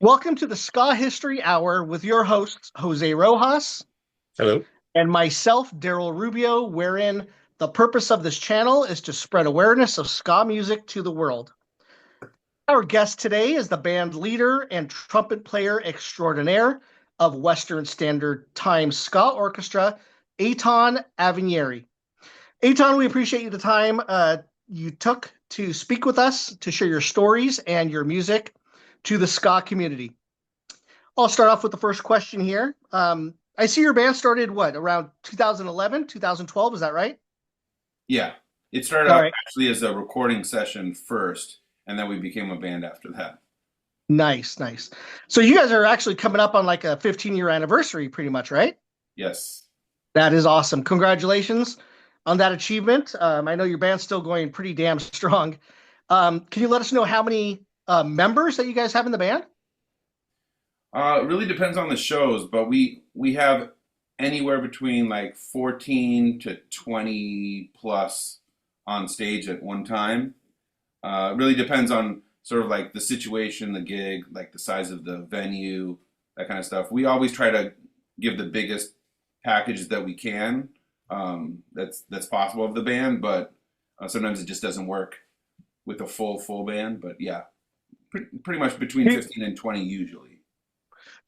Welcome to the Ska History Hour with your hosts, Jose Rojas Hello. and myself, Daryl Rubio, wherein the purpose of this channel is to spread awareness of ska music to the world. Our guest today is the band leader and trumpet player extraordinaire of Western Standard Time Ska Orchestra, Eitan Avineri. Eitan, we appreciate you the time you took to speak with us, to share your stories and your music to the ska community. I'll start off with the first question here. I see your band started around 2011, 2012? Is that right? Yeah, it started All out right. actually as a recording session first, and then we became a band after that. Nice, nice. So you guys are actually coming up on like a 15-year anniversary, pretty much, right? Yes. That is awesome. Congratulations on that achievement. I know your band's still going pretty damn strong. Can you let us know how many members that you guys have in the band? It really depends on the shows, but we have anywhere between like 14 to 20 plus on stage at one time. It really depends on sort of like the situation, the gig, like the size of the venue, that kind of stuff. We always try to give the biggest package that we can, that's possible of the band, but sometimes it just doesn't work with a full band. But yeah, pretty much between Do 15 and 20 usually.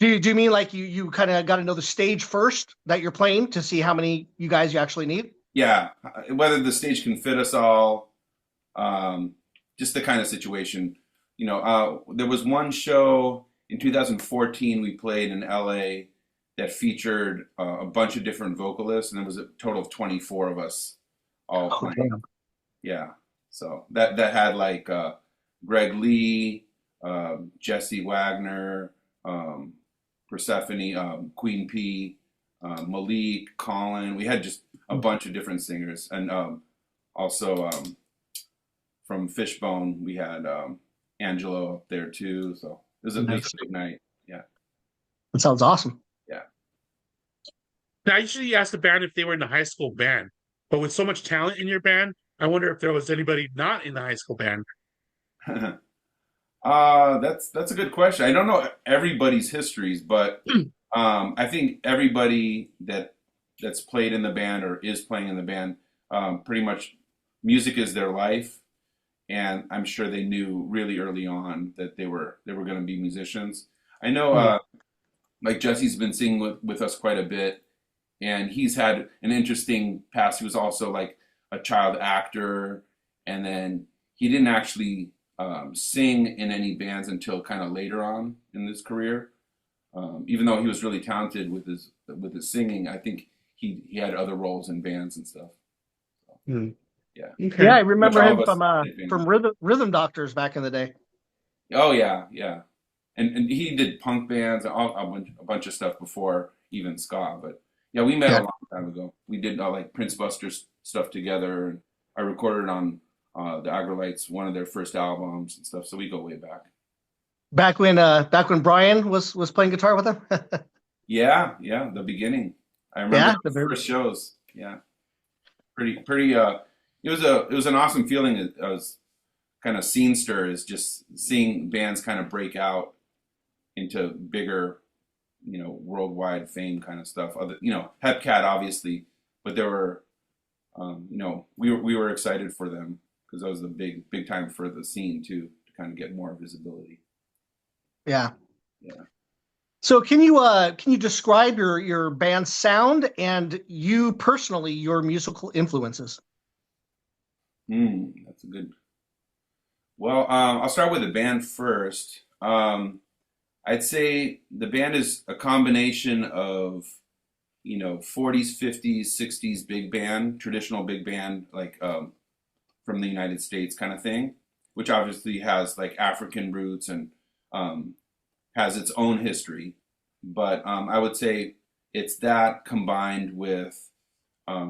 you mean like you kind of got to know the stage first that you're playing to see how many you guys you actually need? Yeah, whether the stage can fit us all, um, just the kind of situation. There was one show in 2014 we played in LA that featured a bunch of different vocalists, and there was a total of 24 of us all Oh, playing. damn. Yeah, so that had like Greg Lee, Jesse Wagner, um, Persephone, Queen P, Malik, Colin. We had just a bunch of different singers, and also from Fishbone we had Angelo up there too. So it was a Nice. big night. Yeah, That sounds awesome. yeah. Now, I usually ask the band if they were in the high school band, but with so much talent in your band, I wonder if there was anybody not in the high school band. That's a good question. I don't know everybody's histories, but I think everybody that's played in the band or is playing in the band, pretty much music is their life, and I'm sure they knew really early on that they were going to be musicians. I know, Hmm. like Jesse's been singing with us quite a bit, and he's had an interesting past. He was also like a child actor, and then he didn't actually sing in any bands until kind of later on in his career. Even though he was really talented with his singing, I think he had other roles in bands and stuff. So, Hmm. yeah, Yeah, Okay. I much remember all him of us from Rhythm Doctors back in the day. Oh yeah, yeah, and he did punk bands, a bunch of stuff before even ska. But yeah, we met a Yeah. long time ago. We did like Prince Buster's stuff together, and I recorded on the Agrolites, one of their first albums and stuff. So we go way back. Back when Brian was playing guitar with him. Yeah, yeah, the beginning. I remember Yeah, those first shows. Yeah, pretty. It was an awesome feeling. It was kind of scene stir is just seeing bands kind of break out into bigger, worldwide fame kind of stuff. Other, Hepcat obviously, but there were, we were excited for them because that was the big time for the scene too, to kind of get more visibility. yeah. Yeah. So can you describe your band's sound and you personally your musical influences? That's a good. Well, I'll start with the band first. I'd say the band is a combination of 40s, 50s, 60s big band, traditional big band, like from the United States kind of thing, which obviously has like African roots and um, has its own history. But I would say it's that combined with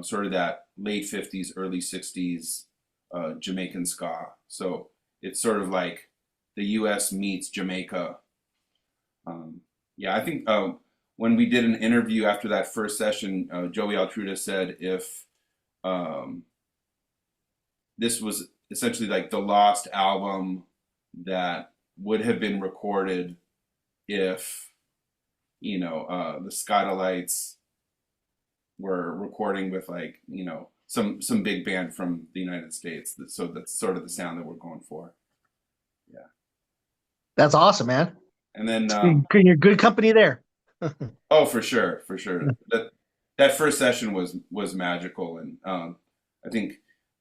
sort of that late 50s, early 60s Jamaican ska. So it's sort of like the US meets Jamaica. Yeah, I think when we did an interview after that first session, Joey Altruda said if um, this was essentially like the lost album that would have been recorded if, the Skatalites were recording with like, some big band from the United States. So that's sort of the sound that we're going for. Yeah. That's awesome, man. And then, You're good company there. oh, for sure, for sure. That first session was magical, and I think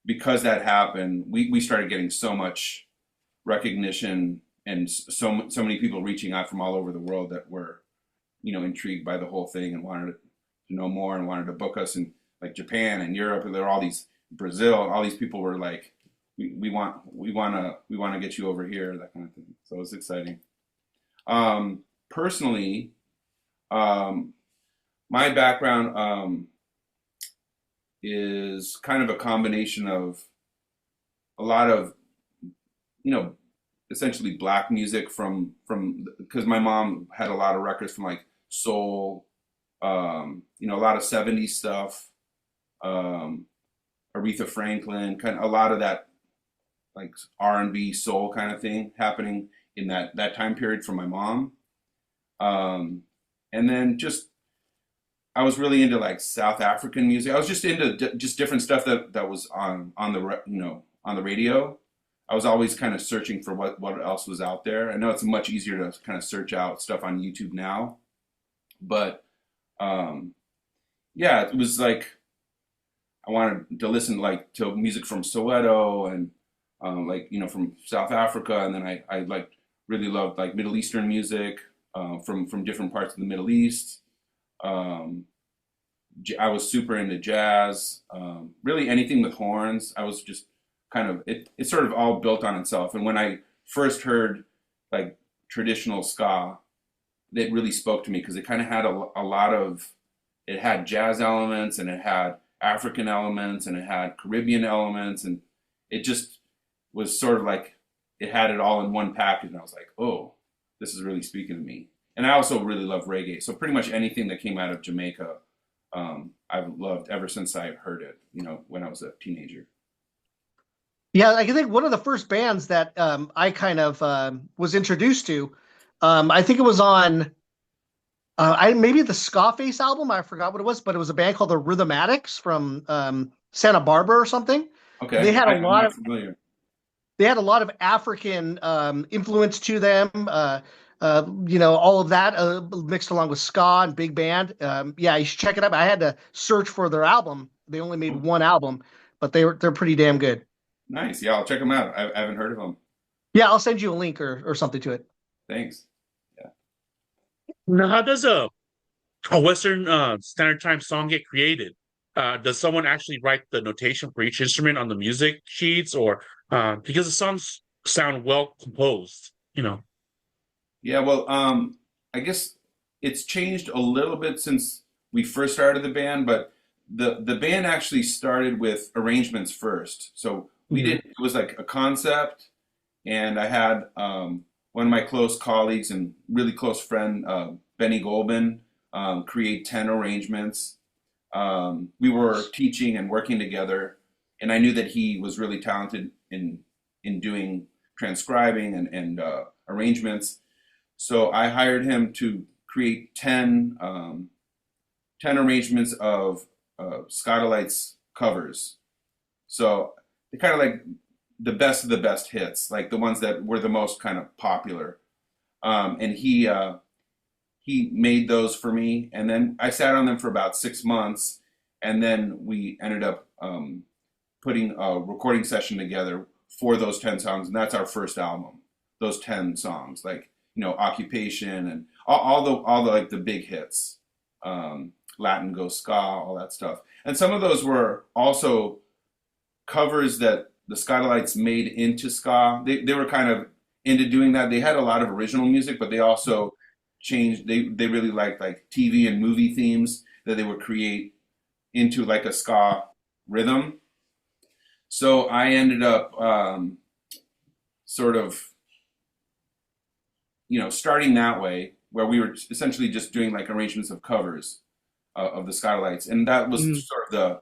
because that happened, we started getting so much recognition and so many people reaching out from all over the world that were, intrigued by the whole thing and wanted to know more and wanted to book us in like Japan and Europe, and there were all these Brazil, all these people were like, we want to get you over here, that kind of thing. So it was exciting. Personally, my background is kind of a combination of a lot of, essentially black music from because my mom had a lot of records from like soul, a lot of 70s stuff, Aretha Franklin, kind of a lot of that like R&B soul kind of thing happening in that time period from my mom. And then just I was really into like South African music. I was just into just different stuff that was on the radio. I was always kind of searching for what else was out there. I know it's much easier to kind of search out stuff on YouTube now, but yeah, it was like I wanted to listen like to music from Soweto and from South Africa, and then I like really loved like Middle Eastern music from different parts of the Middle East. I was super into jazz, really anything with horns. I was just kind of it sort of all built on itself. And when I first heard like traditional ska, it really spoke to me because it kind of had a lot of, it had jazz elements and it had African elements and it had Caribbean elements, and it just was sort of like it had it all in one package. And I was like, oh, this is really speaking to me. And I also really love reggae. So pretty much anything that came out of Jamaica, I've loved ever since I heard it, when I was a teenager. Yeah, I think one of the first bands that I kind of was introduced to, I think it was on maybe the Scarface album. I forgot what it was, but it was a band called the Rhythmatics from Santa Barbara or something. Okay, They had I'm not familiar. They had a lot of African influence to them. All of that mixed along with ska and big band. Yeah, you should check it out. I had to search for their album. They only made one album, but they're pretty damn good. Nice. Yeah, I'll check them out. I haven't heard of them. Yeah, I'll send you a link or something to it. Thanks. Yeah. Now, how does a Western Standard Time song get created? Does someone actually write the notation for each instrument on the music sheets, or because the songs sound well composed, Yeah, well, I guess it's changed a little bit since we first started the band, but the band actually started with arrangements first. So it was like a concept, and I had one of my close colleagues and really close friend, Benny Golbin, create 10 arrangements. We were teaching and working together, and I knew that he was really talented in doing transcribing and arrangements. So I hired him to create 10 arrangements of Skatalites covers. So they're kind of like the best of the best hits, like the ones that were the most kind of popular. And he made those for me, and then I sat on them for about 6 months, and then we ended up putting a recording session together for those 10 songs, and that's our first album. Those 10 songs, like Occupation and all the like the big hits, Latin Go Ska, all that stuff. And some of those were also covers that the Skatalites made into ska. They were kind of into doing that. They had a lot of original music, but they also changed. They really liked like TV and movie themes that they would create into like a ska rhythm. So I ended up sort of starting that way, where we were essentially just doing like arrangements of covers of the Skatalites, and that was sort of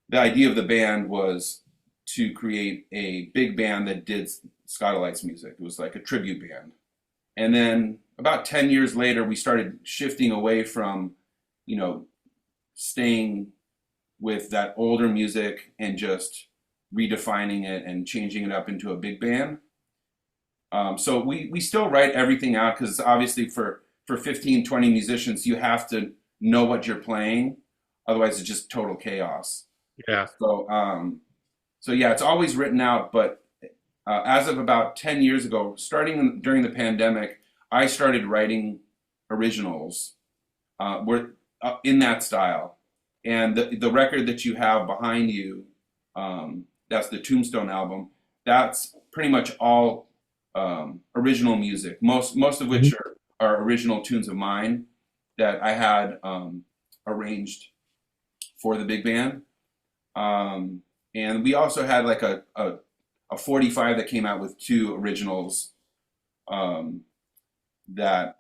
the idea of the band was to create a big band that did Skatalites music. It was like a tribute band, and then about 10 years later, we started shifting away from, you know, staying with that older music and just redefining it and changing it up into a big band. So we still write everything out because obviously for 15, 20 musicians, you have to know what you're playing. Otherwise, it's just total chaos. Yeah. So yeah, it's always written out. But as of about 10 years ago, starting during the pandemic, I started writing originals in that style. And the record that you have behind you, that's the Tombstone album. That's pretty much all original music. Most of which are original tunes of mine that I had arranged for the big band. And we also had like a 45 that came out with 2 originals that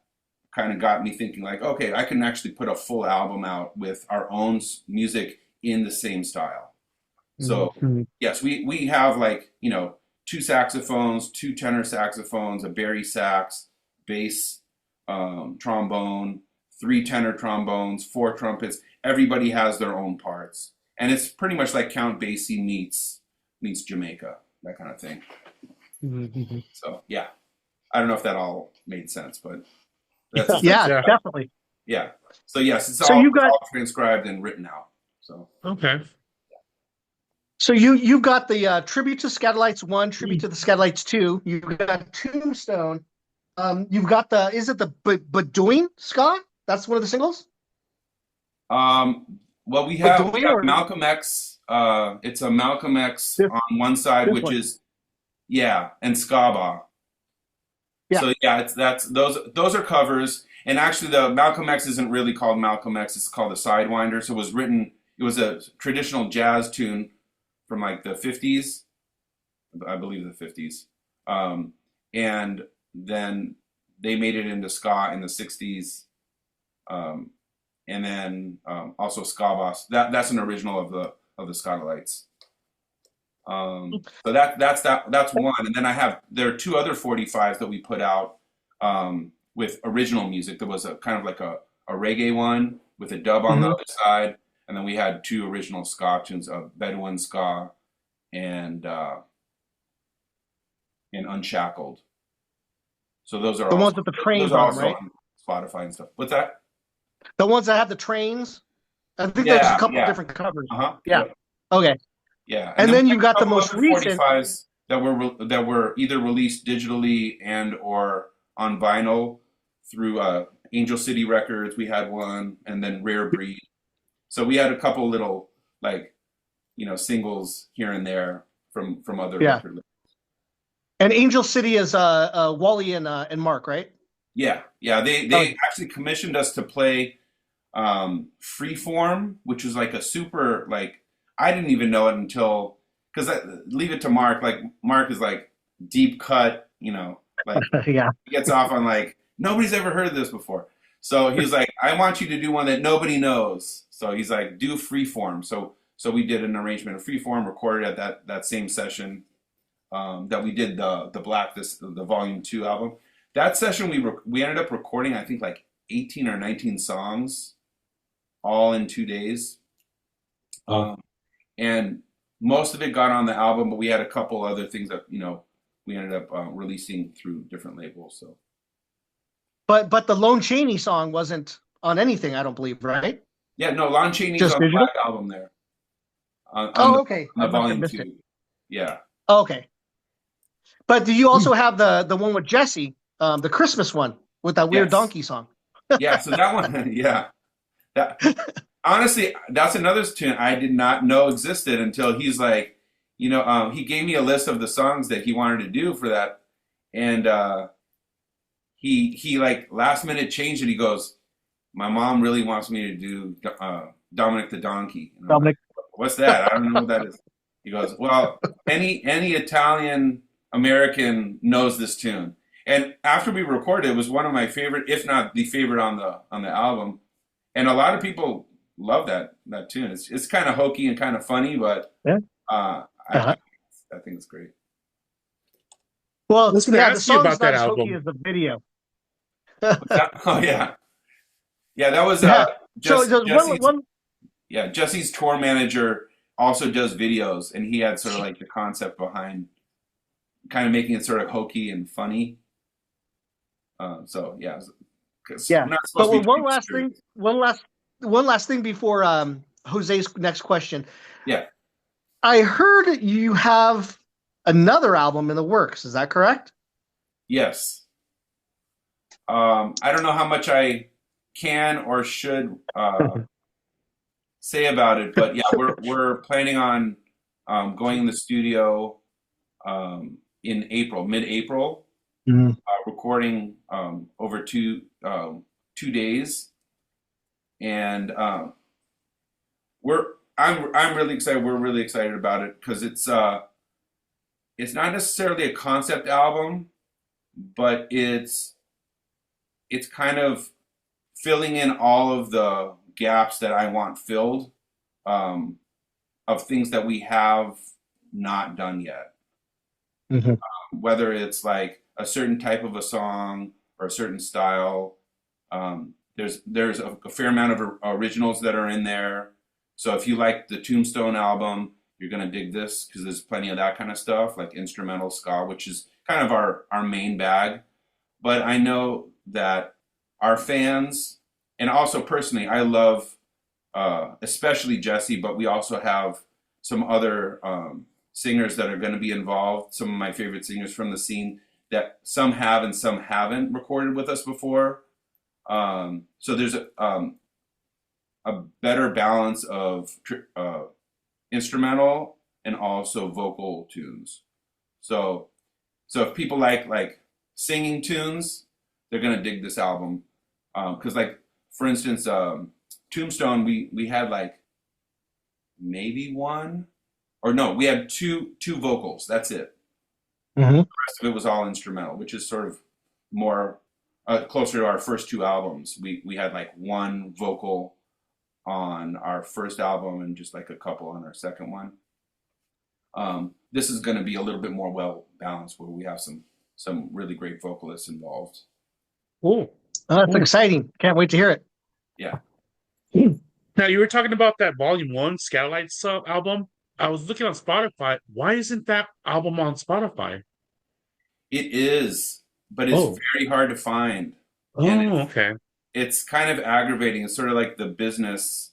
kind of got me thinking like, okay, I can actually put a full album out with our own music in the same style. So yes, we have like, 2 saxophones, 2 tenor saxophones, a bari sax, bass, trombone, 3 tenor trombones, 4 trumpets. Everybody has their own parts. And it's pretty much like Count Basie meets Jamaica, that kind of thing. So yeah, I don't know if that all made sense, but that's yeah, definitely. Yeah. So yes, it's so all transcribed and written out. So okay. So you've got the tribute to Scatolites 1, tribute to the Scatolites 2. You've got Tombstone. You've got is it the Bedouin ska? That's one of the singles. Well, we have Malcolm X. It's a Malcolm X on one side, which is and Skaba. Yeah. So yeah, those are covers. And actually, the Malcolm X isn't really called Malcolm X. It's called the Sidewinder. So it was a traditional jazz tune from like the 50s, I believe the 50s. And then they made it into ska in the 60s. And then also Skabas. That's an original of the Scatolites. So that's one. And then there are 2 other 45s that we put out with original music. There was a kind of like a reggae one with a dub on the other side. And then we had 2 original ska tunes of Bedouin ska and Unshackled. So those are the ones with the trains on, right? On Spotify and stuff. What's that? The ones that have the trains. I think there's a couple different covers. Yeah. Okay. Yeah. And then you've got the most recent 45s that were either released digitally and or on vinyl through Angel City Records. We had one, and then Rare Breed. So we had a couple little singles here and there from other record labels. And Angel City is Wally and Mark, right? Yeah. They actually commissioned us to play Freeform, which was like a super I didn't even know it until because leave it to Mark. Like Mark is like deep cut, he gets off on nobody's ever heard this before. So he's like, I want you to do one that nobody knows. So he's like, do Freeform. So we did an arrangement of Freeform, recorded at that same session that we did the Volume 2 album. That session we ended up recording I think 18 or 19 songs, all in 2 days. And most of it got on the album, but we had a couple other things that we ended up releasing through different labels. So, but the Lon Chaney song wasn't on anything, I don't believe, right? Yeah, no, Lon Chaney's on the Black album there. Okay. On the Volume 2. Yeah. Okay. But do you also have the one with Jesse, the Christmas one with that weird donkey song? Yeah, so that one, yeah. Honestly, that's another tune I did not know existed until he's like, he gave me a list of the songs that he wanted to do for that. And he last minute changed it. He goes, my mom really wants me to do Dominic the Donkey. Dominic. Like, what's that? I don't know what that is. He goes, well, any Italian American knows this tune. And after we recorded, it was one of my favorite, if not the favorite on the album. And a lot of people love that tune. It's kind of hokey and kind of funny, but I think it's great. Well, I was going to ask you about that not as album. hokey as the video. Oh yeah, yeah. That was Yeah. So Jess, just Jesse's. one. Yeah, Jesse's tour manager also does videos, and he had sort of like the concept behind kind of making it sort of hokey and funny. So yeah, because Yeah. we're not But supposed to be one taken last serious. thing, one last thing before Jose's next question. Yeah. I heard you have another album in the works. Is that correct? Yes. I don't know how much I can or should say about it, but yeah, we're planning on going in the studio in April, mid-April, Mhm. recording over 2 days, and we're I'm really excited. We're really excited about it because it's not necessarily a concept album, but it's kind of filling in all of the gaps that I want filled, um, of things that we have not done yet. Mhm. Whether it's like a certain type of a song or a certain style, there's a fair amount of originals that are in there. So if you like the Tombstone album, you're gonna dig this because there's plenty of that kind of stuff, like instrumental ska, which is kind of our main bag. But I know that our fans, and also personally, I love especially Jesse, but we also have some other singers that are going to be involved. Some of my favorite singers from the scene that some have and some haven't recorded with us before. So there's a better balance of instrumental and also vocal tunes. So if people like singing tunes, they're gonna dig this album. Because like for instance, Tombstone, we had like maybe one or no, we had two vocals. That's it. Mhm. The rest of it was all instrumental, which is sort of more closer to our first two albums. We had like one vocal on our first album and just like a couple on our second one. This is going to be a little bit more well balanced, where we have some really great vocalists involved. Cool. Oh, that's Cool. exciting. Can't wait to hear it. Yeah, Now you were talking about that Volume One Satellites album. I was looking on Spotify. Why isn't that album on Spotify? it is, but it's Oh, very hard to find, and oh, okay. it's kind of aggravating. It's sort of like the business.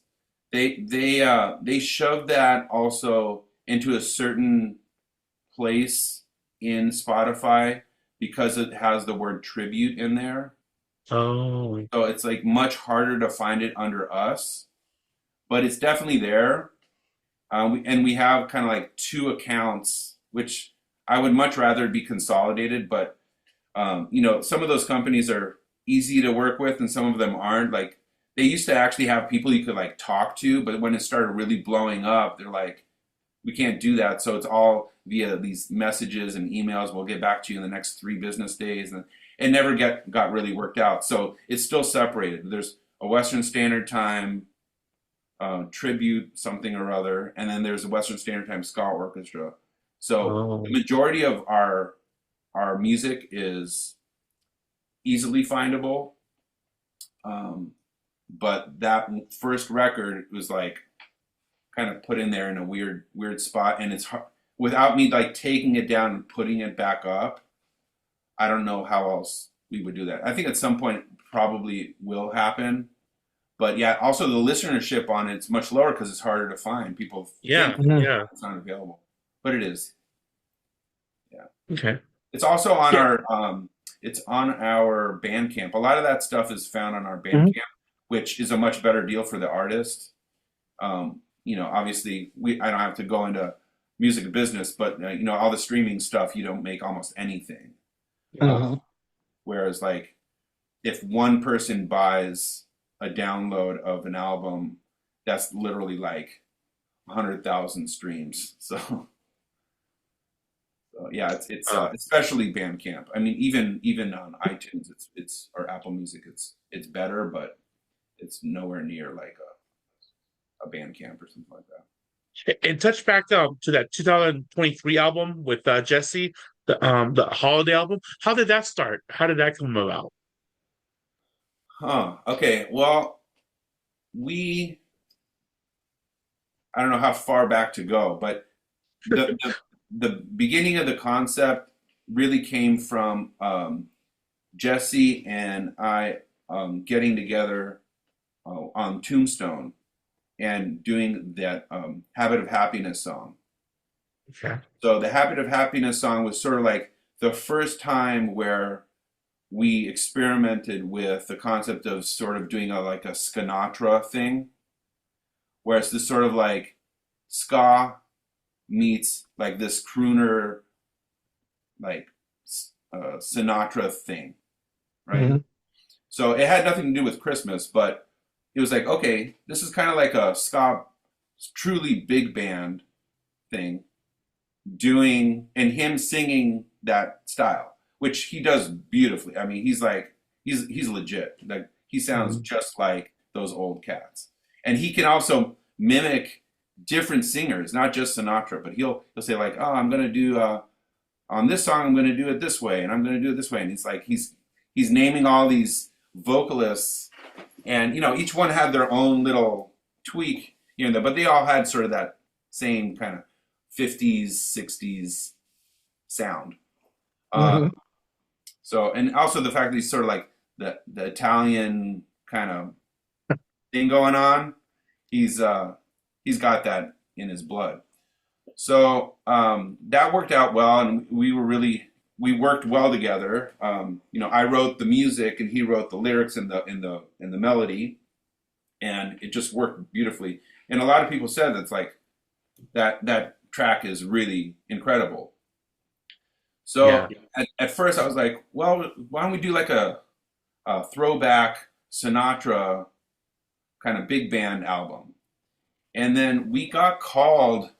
They shoved that also into a certain place in Spotify because it has the word tribute in there. Oh, So it's like much harder to find it under us, but it's definitely there. And we have kind of like two accounts, which I would much rather be consolidated. But some of those companies are easy to work with, and some of them aren't. Like they used to actually have people you could like talk to, but when it started really blowing up, they're like, we can't do that. So it's all via these messages and emails. We'll get back to you in the next 3 business days, and it never got really worked out. So it's still separated. There's a Western Standard Time tribute something or other, and then there's a Western Standard Time Ska Orchestra. So oh, the majority of our music is easily findable, but that first record was like kind of put in there in a weird spot, and it's hard, without me like taking it down and putting it back up. I don't know how else we would do that. I think at some point probably will happen, but yeah, also the listenership on it's much lower because it's harder to find. People think yeah, Mhm. yeah. it's not available, but it is. Yeah, Okay. it's also on Yeah. our Bandcamp. A lot of that stuff is found on our Mhm. Bandcamp, which is a much better deal for the artist. Obviously, I don't have to go into music business, but all the streaming stuff, you don't make almost anything. Mhm. Whereas, like, if one person buys a download of an album, that's literally like 100,000 streams. So yeah, it's Uh, especially Bandcamp. I mean, even on iTunes, it's or Apple Music, it's better, but it's nowhere near like a Bandcamp or something like that. and touch back to that 2023 album with Jesse, the holiday album. How did that start? How did that come about? Huh. Okay. Well, we I don't know how far back to go, but the beginning of the concept really came from Jesse and I getting together on Tombstone and doing that Habit of Happiness song. Okay. So the Habit of Happiness song was sort of like the first time where we experimented with the concept of sort of doing a like a Sinatra thing, where it's this sort of like ska meets like this crooner like Sinatra thing, right? Mhm. So it had nothing to do with Christmas, but it was like, okay, this is kind of like a ska truly big band thing doing and him singing that style, which he does beautifully. I mean, he's like he's legit. Like he sounds Mhm. just like those old cats. And he can also mimic different singers, not just Sinatra, but he'll say like, "Oh, I'm going to do on this song I'm going to do it this way and I'm going to do it this way." And it's like he's naming all these vocalists and each one had their own little tweak here and there, but they all had sort of that same kind of 50s, 60s sound. Uh, Mhm. so, and also the fact that he's sort of like the Italian kind of thing going on. He's got that in his blood. So that worked out well, and we worked well together. I wrote the music, and he wrote the lyrics and the melody, and it just worked beautifully. And a lot of people said that's like that track is really incredible. So Yeah. at first I was like, well, why don't we do like a throwback Sinatra kind of big band album? And then we got called.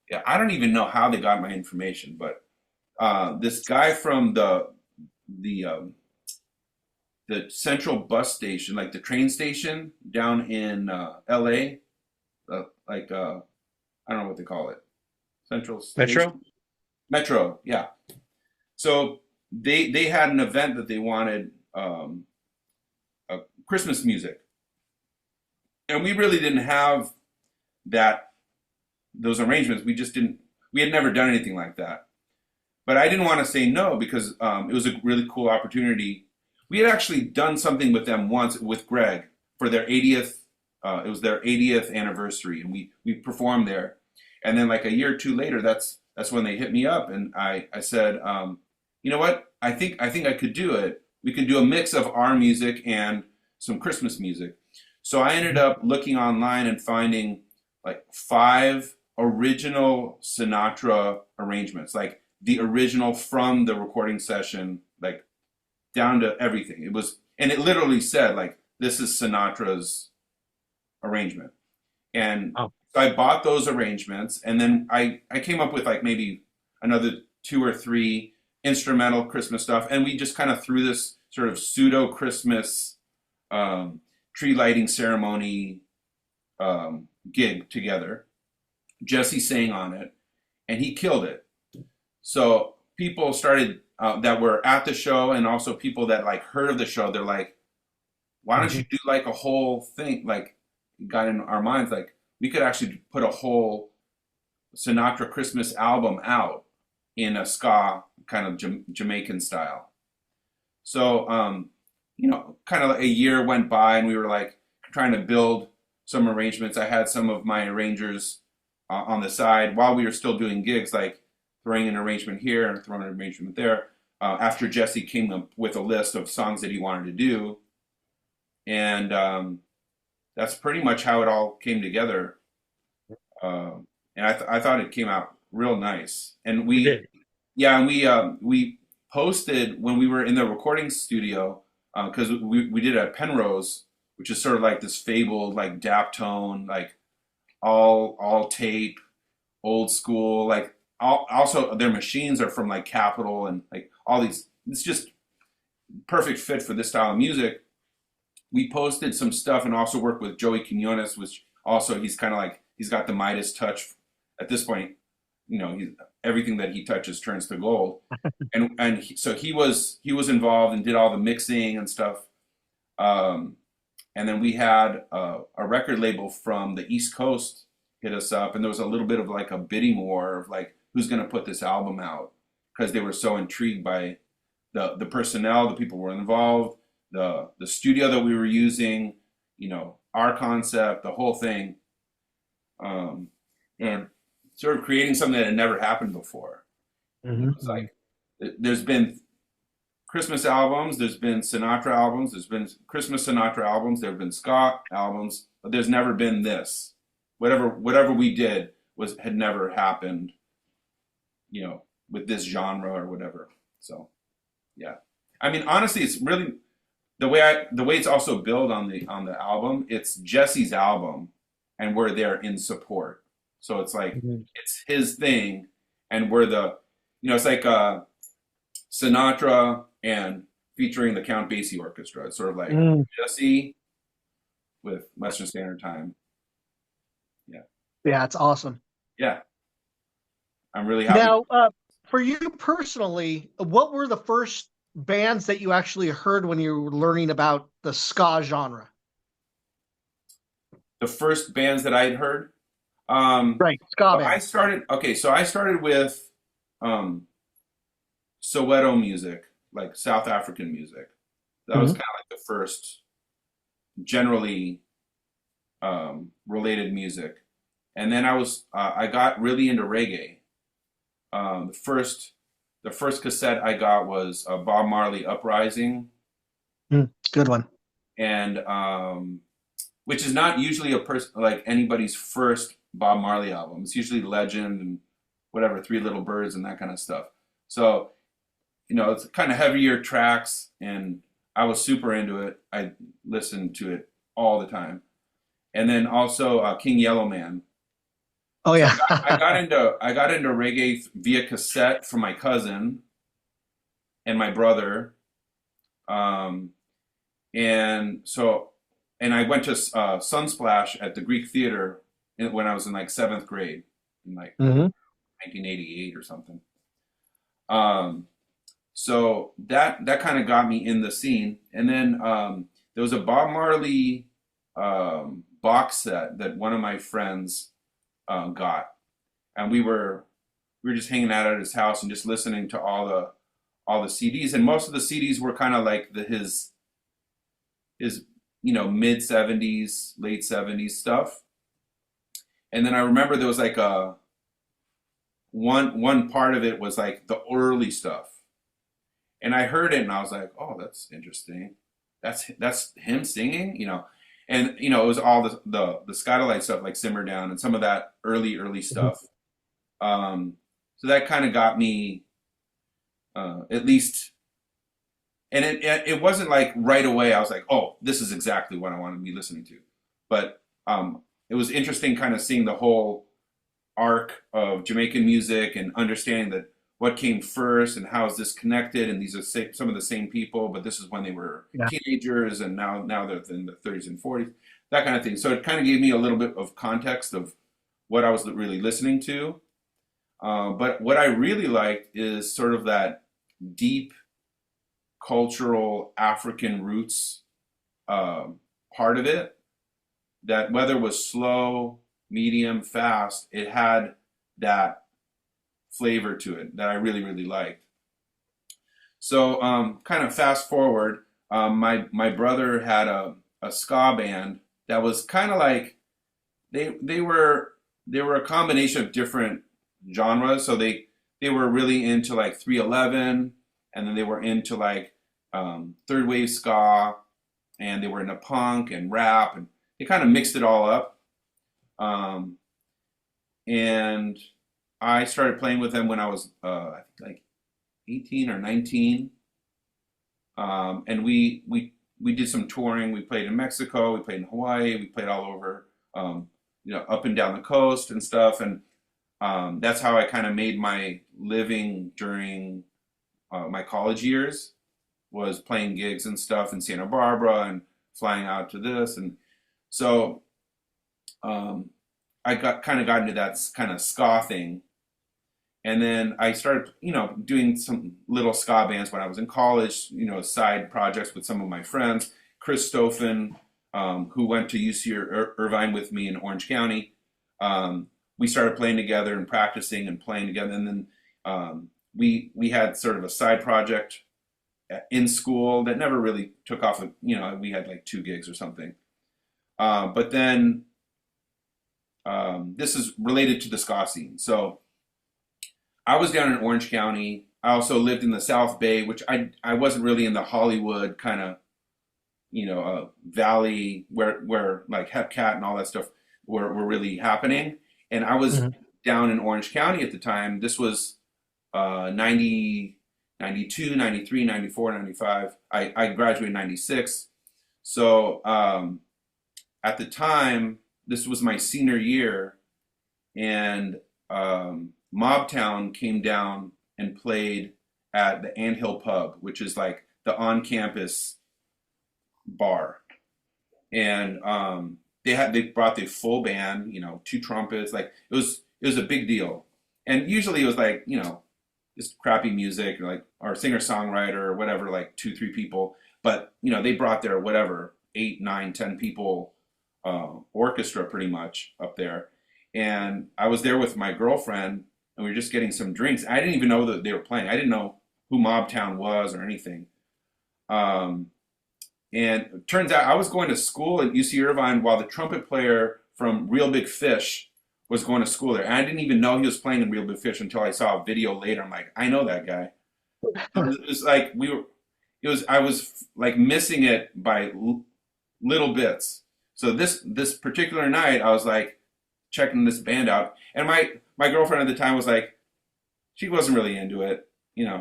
Yeah, I don't even know how they got my information, but this guy from the the central bus station, like the train station down in L.A., like I don't know what they call it, Central Metro? Station, Metro. Yeah. So they had an event that they wanted Christmas music, and we really didn't have that those arrangements. We just didn't. We had never done anything like that. But I didn't want to say no because it was a really cool opportunity. We had actually done something with them once with Greg for their 80th. It was their 80th anniversary, and we performed there. And then like a year or two later, that's when they hit me up, and I said, you know what? I think I could do it. We could do a mix of our music and some Christmas music. So I ended up looking online and finding like 5 original Sinatra arrangements, like the original from the recording session, like down to everything. It was, and it literally said like, this is Sinatra's arrangement. And Oh, so I bought those arrangements, and then I came up with like maybe another 2 or 3 instrumental Christmas stuff, and we just kind of threw this sort of pseudo Christmas um, tree lighting ceremony gig together. Jesse sang on it, and he killed it. So people started that were at the show, and also people that like heard of the show. They're like, "Why don't you mhm. do like a whole thing?" Like, got in our minds like we could actually put a whole Sinatra Christmas album out in a ska kind of Jamaican style. So kind of like a year went by, and we were like trying to build some arrangements. I had some of my arrangers on the side while we were still doing gigs, like throwing an arrangement here and throwing an arrangement there. After Jesse came up with a list of songs that he wanted to do, and that's pretty much how it all came together. And I thought it came out real nice. And You did. yeah, and we posted when we were in the recording studio because we did it at Penrose, which is sort of like this fabled like Daptone, like all tape, old school. Like also their machines are from like Capitol and like all these. It's just perfect fit for this style of music. We posted some stuff and also worked with Joey Quinones, which also he's kind of like he's got the Midas touch. At this point, everything that he touches turns to gold, so he was involved and did all the mixing and stuff. Um, and then we had a record label from the East Coast hit us up, and there was a little bit of like a bidding war of like who's going to put this album out because they were so intrigued by the personnel, the people who were involved, the studio that we were using, our concept, the whole thing, and sort of creating something that had never happened before. It was like there's been Christmas albums, there's been Sinatra albums, there's been Christmas Sinatra albums, there have been ska albums, but there's never been this. Whatever we did had never happened, with this genre or whatever. So, yeah. I mean, honestly, it's really the way it's also billed on the album. It's Jesse's album, and we're there in support. So it's like it's his thing, and we're it's like Sinatra and featuring the Count Basie Orchestra. It's sort of like Jesse with Western Standard Time. Yeah. Yeah, it's awesome. Yeah. I'm really happy. Now, for you personally, what were the first bands that you actually heard when you were learning about the ska genre? The first bands that I had heard? Right, ska bands. I started with Soweto music, like South African music. That was kind of like the first generally related music. And then I got really into reggae. The first cassette I got was Bob Marley Uprising. Good one. And which is not usually like anybody's first Bob Marley album. It's usually Legend and whatever, Three Little Birds and that kind of stuff. So, it's kind of heavier tracks, and I was super into it. I listened to it all the time. And then also King Yellowman. Oh yeah. So I got into reggae via cassette from my cousin and my brother. And I went to Sunsplash at the Greek Theater when I was in like 7th grade in like 1988 or something. So that kind of got me in the scene. And then there was a Bob Marley box set that one of my friends got, and we were just hanging out at his house and just listening to all the CDs, and most of the CDs were kind of like his mid 70s, late 70s stuff. And then I remember there was like one part of it was like the early stuff, and I heard it and I was like, oh, that's interesting. That's him singing, And it was all the Skylight stuff like Simmer Down and some of that early stuff. So that kind of got me at least, and it wasn't like right away I was like, oh, this is exactly what I want to be listening to. But it was interesting kind of seeing the whole arc of Jamaican music and understanding that what came first and how is this connected, and these are some of the same people, but this is when they were teenagers, and now they're in the 30s and 40s, that kind of thing. So it kind of gave me a little bit of context of what I was really listening to. But what I really liked is sort of that deep cultural African roots part of it, that whether it was slow, medium, fast, it had that flavor to it that I really, really liked. So kind of fast forward, my brother had a ska band that was kind of like they were a combination of different genres. So they were really into like 311, and then they were into like third wave ska, and they were into punk and rap, and they kind of mixed it all up. And I started playing with them when I was I think like 18 or 19, and we did some touring. We played in Mexico, we played in Hawaii, we played all over, up and down the coast and stuff. And that's how I kind of made my living during my college years, was playing gigs and stuff in Santa Barbara and flying out to this. And so I got into that kind of ska thing. And then I started, doing some little ska bands when I was in college, side projects with some of my friends, Chris Stoffen, who went to UC Irvine with me in Orange County. We started playing together and practicing and playing together. And then we had sort of a side project in school that never really took off. We had like 2 gigs or something. But then this is related to the ska scene. So I was down in Orange County. I also lived in the South Bay, which I wasn't really in the Hollywood kind of, valley where like Hepcat and all that stuff were really happening. And I was down in Orange County at the time. This was 90, 92, 93, 94, 95. I graduated in 96. So at the time, this was my senior year, and Mobtown came down and played at the Anthill Pub, which is like the on-campus bar. And they brought the full band, 2 trumpets. Like it was a big deal. And usually it was like, just crappy music, or singer-songwriter or whatever, like 2-3 people. But they brought their whatever 8, 9, 10 people orchestra pretty much up there. And I was there with my girlfriend, and we were just getting some drinks. I didn't even know that they were playing. I didn't know who Mobtown was or anything. And it turns out I was going to school at UC Irvine while the trumpet player from Real Big Fish was going to school there. And I didn't even know he was playing in Real Big Fish until I saw a video later. I'm like, I know that guy. It was like I was like missing it by little bits. So this particular night, I was like checking this band out, and my girlfriend at the time was like, she wasn't really into it.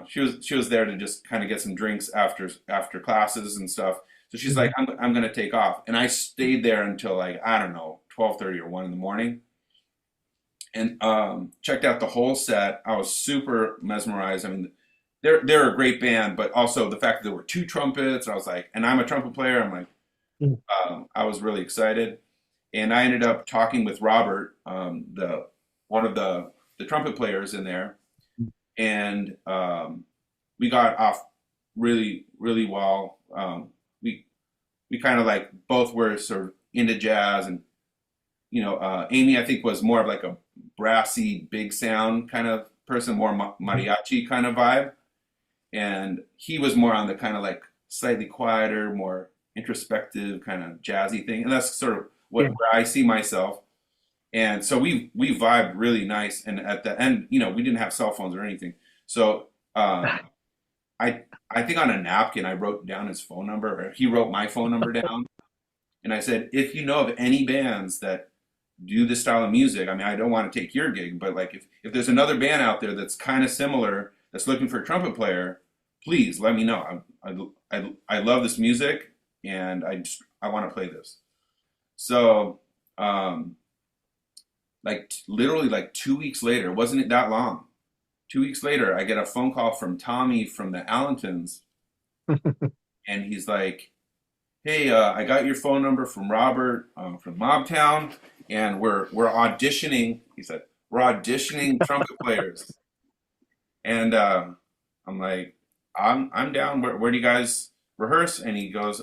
She was there to just kind of get some drinks after classes and stuff. So she's like, I'm gonna take off, and I stayed there until like, I don't know, 12:30 or 1 in the morning, and checked out the whole set. I was super mesmerized. I mean, they're a great band, but also the fact that there were 2 trumpets. I was like, and I'm a trumpet player. I'm like, I was really excited, and I ended up talking with Robert, one of the trumpet players in there, and we got off really, really well. We kind of like both were sort of into jazz, and Amy, I think, was more of like a brassy, big sound kind of person, more mariachi kind of vibe, and he was more on the kind of like slightly quieter, more introspective kind of jazzy thing, and that's sort of where I see myself. And so we vibed really nice. And at the end, we didn't have cell phones or anything. So I think on a napkin I wrote down his phone number, or he wrote my phone number down, and I said, if you know of any bands that do this style of music, I mean, I don't want to take your gig, but like if there's another band out there that's kind of similar, that's looking for a trumpet player, please let me know. I love this music, and I want to play this. So literally like 2 weeks later, wasn't it that long? 2 weeks later, I get a phone call from Tommy from the Allentons, and he's like, hey, I got your phone number from Robert from Mobtown, and we're auditioning. He said, we're auditioning trumpet players. And I'm like, I'm down. Where do you guys rehearse? And he goes,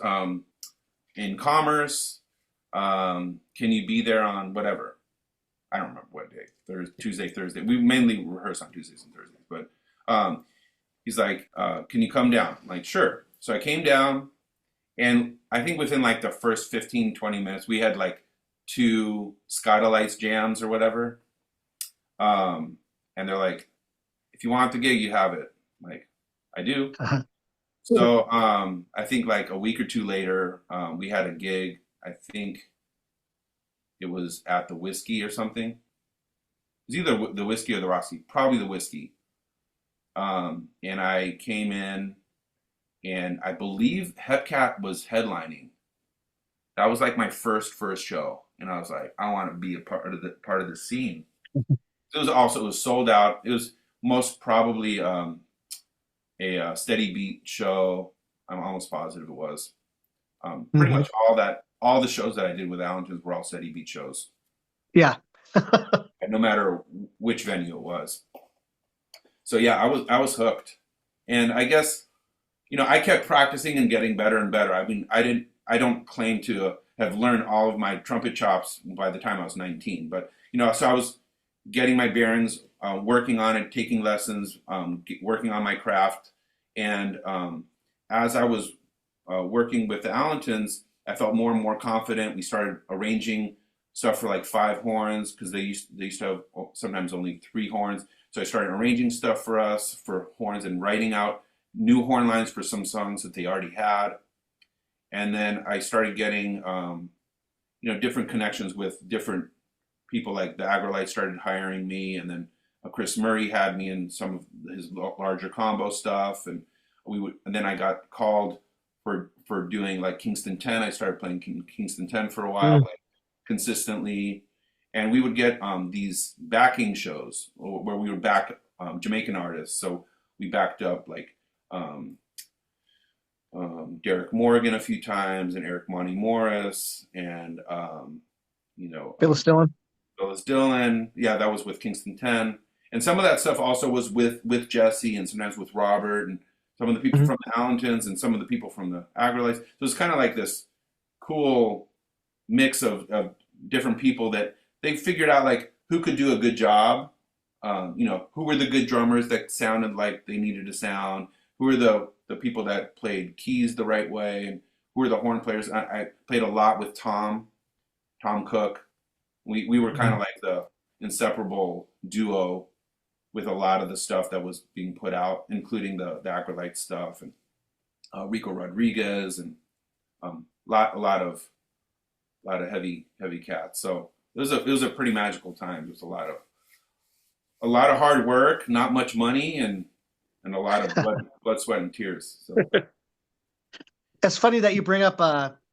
in Commerce. Can you be there on whatever? I don't remember what day. Tuesday, Thursday. We mainly rehearse on Tuesdays and Thursdays. But he's like, can you come down? I'm like, sure. So I came down, and I think within like the first 15, 20 minutes, we had like 2 Skylights jams or whatever. And they're like, if you want the gig, you have it. I'm like, I do. So I think like a week or 2 later, we had a gig. I think it was at the Whiskey or something. It was either the Whiskey or the Roxy, probably the Whiskey. And I came in, and I believe Hepcat was headlining. That was like my first show, and I was like, I want to be a part of the scene. It was sold out. It was most probably a Steady Beat show. I'm almost positive it was. Pretty much all the shows that I did with Allentons were all Steady Beat shows. Yeah. No matter which venue it was. So yeah, I was hooked. And I guess, I kept practicing and getting better and better. I mean, I don't claim to have learned all of my trumpet chops by the time I was 19, but so I was getting my bearings, working on it, taking lessons, working on my craft, and as I was working with the Allentons, I felt more and more confident. We started arranging stuff for like 5 horns because they used to have sometimes only 3 horns. So I started arranging stuff for us for horns and writing out new horn lines for some songs that they already had. And then I started getting different connections with different people. Like the Agrolites started hiring me, and then Chris Murray had me in some of his larger combo stuff, and then I got called for doing like Kingston 10. I started playing Kingston 10 for a while, like consistently, and we would get these backing shows where we would back Jamaican artists. So we backed up like Derek Morgan a few times, and Eric Monty Morris, and Phyllis Dillon. Phyllis Dillon. Yeah, that was with Kingston 10. And some of that stuff also was with Jesse, and sometimes with Robert, and some of the people from the Allentons, and some of the people from the Agrolites. So it's kind of like this cool mix of different people that they figured out like who could do a good job. Who were the good drummers that sounded like they needed to sound? Who were the people that played keys the right way? And who were the horn players? I played a lot with Tom Cook. We were kind of like the inseparable duo with a lot of the stuff that was being put out, including the Acolyte stuff, and Rico Rodriguez, and a lot of heavy cats. So it was a pretty magical time. There was a lot of hard work, not much money, and a lot of blood, sweat, and tears. So It's funny that you bring up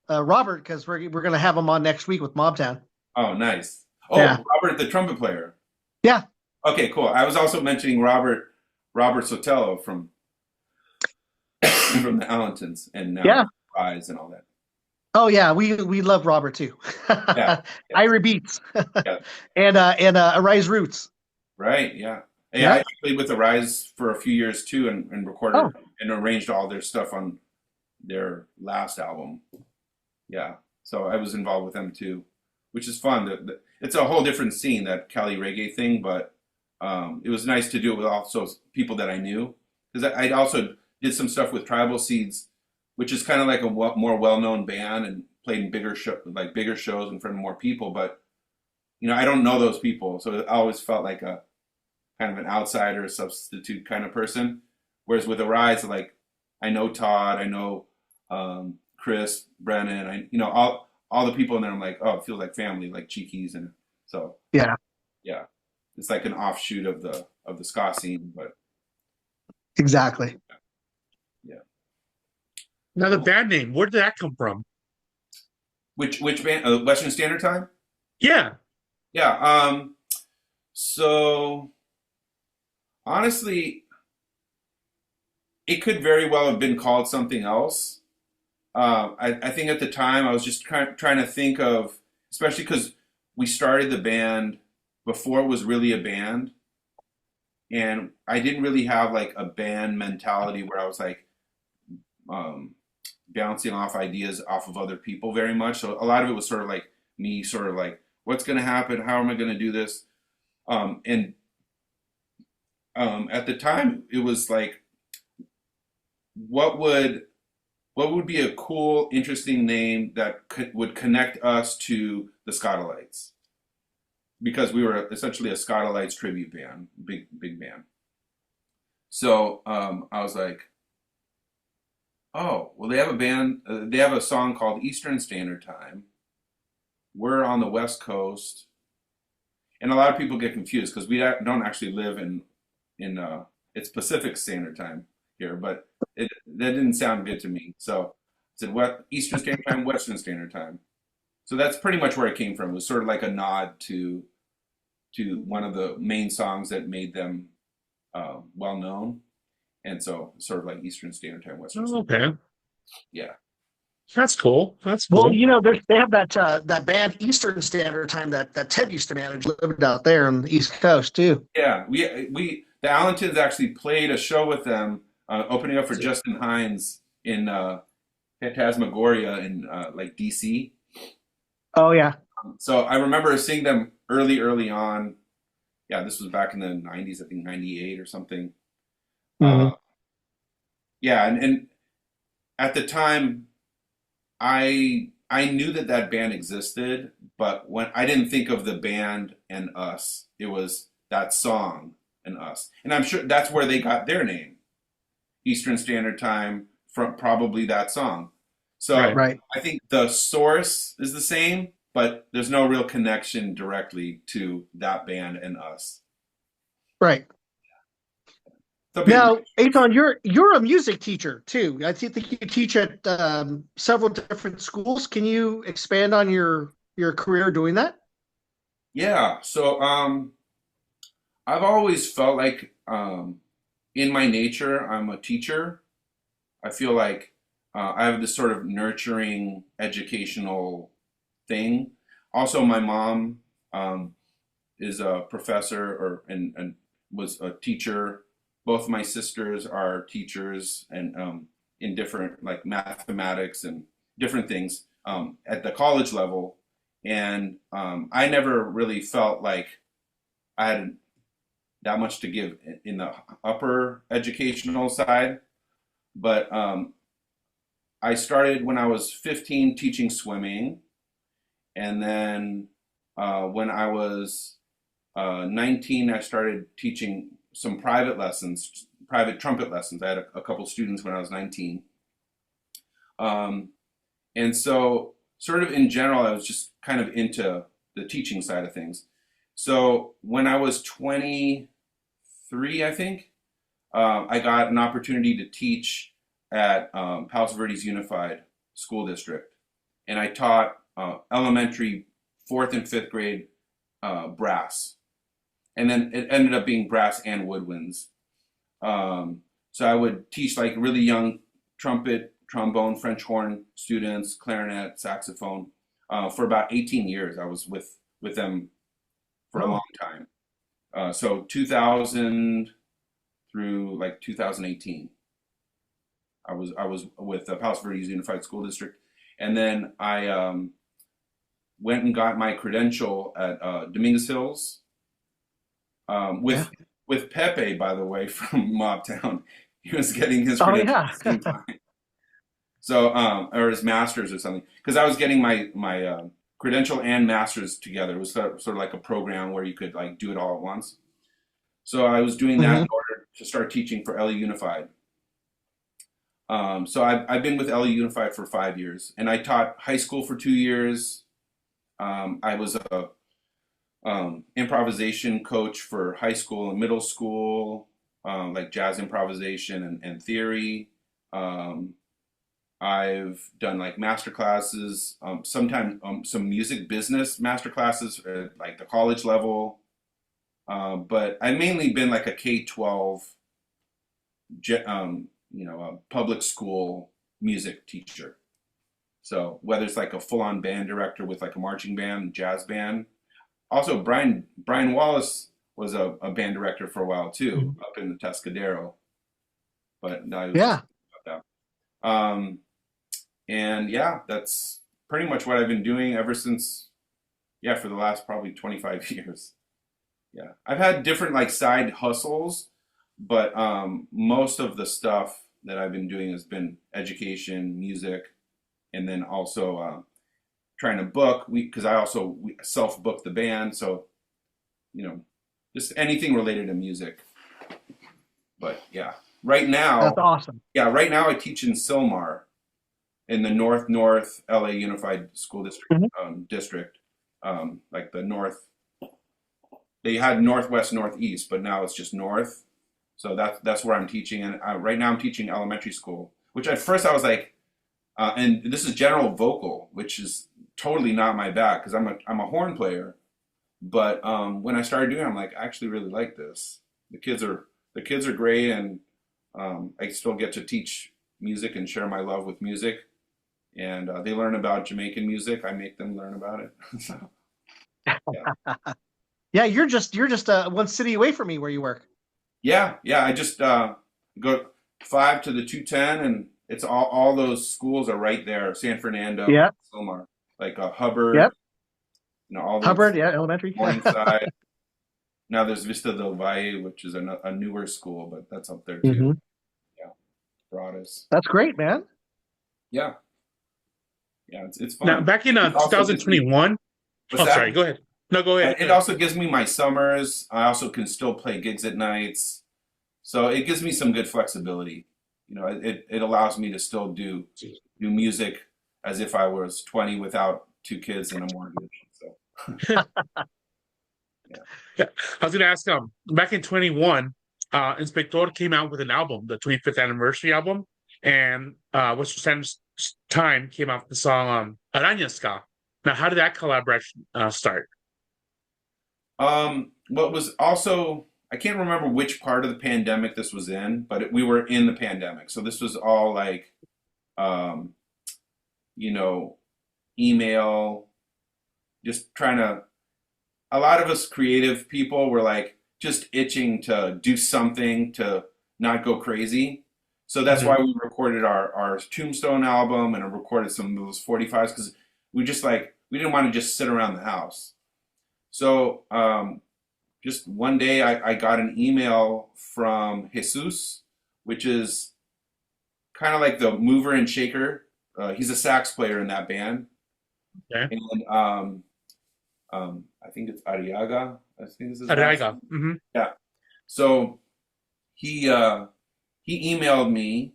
Robert, because we're going to have him on next week with Mobtown. Oh, nice. Oh, yeah. Robert, the trumpet player. Yeah. Okay, cool. I was also mentioning Robert Sotelo from the Allentons, and now Rise and all that. Oh yeah, we love Robert too. Yeah. Irie Beats. and Arise Roots. Right. Yeah. Yeah. I played with Arise for a few years too, and recorded and arranged all their stuff on their last album. Yeah. So I was involved with them too, which is fun. It's a whole different scene, that Cali reggae thing, but it was nice to do it with also people that I knew, because I also did some stuff with Tribal Seeds, which is kind of like a more well-known band, and played in bigger shows in front of more people. But I don't know those people, so I always felt like a kind of an outsider, substitute kind of person. Whereas with Arise, like I know Todd, I know Chris, Brennan, all the people in there. I'm like, oh, it feels like family, like Cheekies, and so yeah. It's like an offshoot of the ska scene, but exactly. Yeah. Now the band name, where did that come from? Which band? Western Standard Time? Yeah. Yeah. So honestly, it could very well have been called something else. I think at the time I was just trying to think of, especially because we started the band before it was really a band, and I didn't really have like a band mentality where I was like bouncing off ideas off of other people very much. So a lot of it was sort of like me, sort of like, what's going to happen? How am I going to do this? And at the time, it was like, what would be a cool, interesting name that would connect us to the Skatalites? Because we were essentially a Skatalites tribute band, big band. So I was like, oh, well, they have a band. They have a song called Eastern Standard Time. We're on the West Coast, and a lot of people get confused because we don't actually live in it's Pacific Standard Time here, but that didn't sound good to me. So I said, what, Eastern Standard Time, Western Standard Time. So that's pretty much where it came from. It was sort of like a nod to one of the main songs that made them well known, and so sort of like Eastern Standard Time, Western Standard Time. Okay. Yeah. That's cool. That's cool. Well, they have that band Eastern Standard Time that Ted used to manage, lived out there on the East Coast too. Yeah, we the Allentons actually played a show with them, opening up for Justin Hines in Phantasmagoria in like DC. Oh yeah. So I remember seeing them early on. Yeah, this was back in the 90s, I think 98 or something. Hmm. Uh, yeah, and at the time, I knew that that band existed, but when I didn't think of the band and us, it was that song and us, and I'm sure that's where they got their name, Eastern Standard Time, from probably that song. So Right. Right. I think the source is the same, but there's no real connection directly to that band and us. Right. Some people, Now, Eitan, you're a music teacher too. I think you teach at several different schools. Can you expand on your career doing that? yeah. So I've always felt like in my nature, I'm a teacher. I feel like I have this sort of nurturing educational thing. Also, my mom um, is a professor and was a teacher. Both my sisters are teachers and in different like mathematics and different things at the college level. And I never really felt like I had that much to give in the upper educational side. But I started when I was 15 teaching swimming, and then when I was 19, I started teaching some private lessons, private trumpet lessons. I had a couple students when I was 19. Um, and so, sort of in general, I was just kind of into the teaching side of things. So, when I was 23, I think, I got an opportunity to teach at Palos Verdes Unified School District. And I taught elementary fourth and fifth grade brass. And then it ended up being brass and woodwinds. So I would teach like really young trumpet, trombone, French horn students, clarinet, saxophone. For about 18 years, I was with them for a Oh, long time. So 2000 through like 2018, I was with the Palos Verdes Unified School District, and then I went and got my credential at Dominguez Hills yeah. with Pepe, by the way, from Mobtown. He was getting his Oh credential yeah. at the same time. So, or his master's or something, because I was getting my credential and master's together. It was sort of like a program where you could like do it all at once. So I was doing that Hmm. in order to start teaching for LA Unified. So I've been with LA Unified for 5 years, and I taught high school for 2 years. I was a improvisation coach for high school and middle school, like jazz improvisation and theory. Um, I've done like master classes, sometimes some music business master classes at like the college level. But I've mainly been like a K-12, a public school music teacher. So whether it's like a full-on band director with like a marching band, jazz band. Also, Brian Wallace was a band director for a while too, up in the Tuscadero. But now he was just Yeah. about that. And yeah, that's pretty much what I've been doing ever since, yeah, for the last probably 25 years. Yeah, I've had different like side hustles, but most of the stuff that I've been doing has been education, music, and then also trying to book. Because I also self book the band, so you know, just anything related to music. But yeah, right That's now, awesome. right now I teach in Silmar in the North LA Unified School District Mhm. district, like the north. They had northwest, northeast, but now it's just north. So that's where I'm teaching, and right now I'm teaching elementary school. Which at first I was like, and this is general vocal, which is totally not my bag because I'm a horn player. But when I started doing it, I'm like, I actually really like this. The kids are great, and I still get to teach music and share my love with music. And they learn about Jamaican music. I make them learn about it. So yeah. Yeah, you're just one city away from me where you work. Yeah, yeah. I just go 5 to the 210, It's all those schools are right there. San Fernando, Yeah. Silmar, like Hubbard, Yep. all those Hubbard. Yeah. Elementary. Morningside. Now there's Vista del Valle, which is a newer school, but that's up there too. hmm Yeah, Broadus. That's great, man. Yeah, yeah, it's Now, fun. back in It also gives me 2021. what's Oh, that? sorry. Go ahead. No, go ahead. It also gives me my summers. I also can still play gigs at nights, so it gives me some good flexibility. It allows me to still do music as if I was 20 without two kids and a mortgage. So Yeah. I was going to ask, back in 21, Inspector came out with an album, the 25th anniversary album, and Western Standard Time came out with the song Araña Ska. Now, how did that collaboration start? what was also, I can't remember which part of the pandemic this was in, but we were in the pandemic. So this was all like, um, you know, email, just trying to, a lot of us creative people were like just itching to do something to not go crazy. So that's Mhm. why we recorded our Tombstone album and I recorded some of those 45s because we just like, we didn't want to just sit around the house. So just one day I got an email from Jesus, which is kind of like the mover and shaker. He's a sax player in that band. Okay. And I think it's Ariaga, I think is his last Arriaga. name. Hmm. Yeah. So he emailed me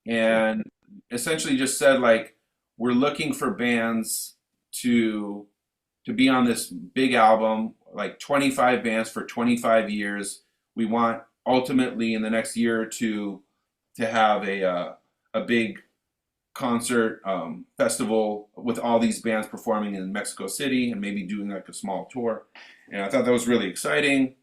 and essentially just said like we're looking for bands to be on this big album, like 25 bands for 25 years. We want ultimately in the next year or two to have a big concert festival with all these bands performing in Mexico City and maybe doing like a small tour. And I thought that was really exciting.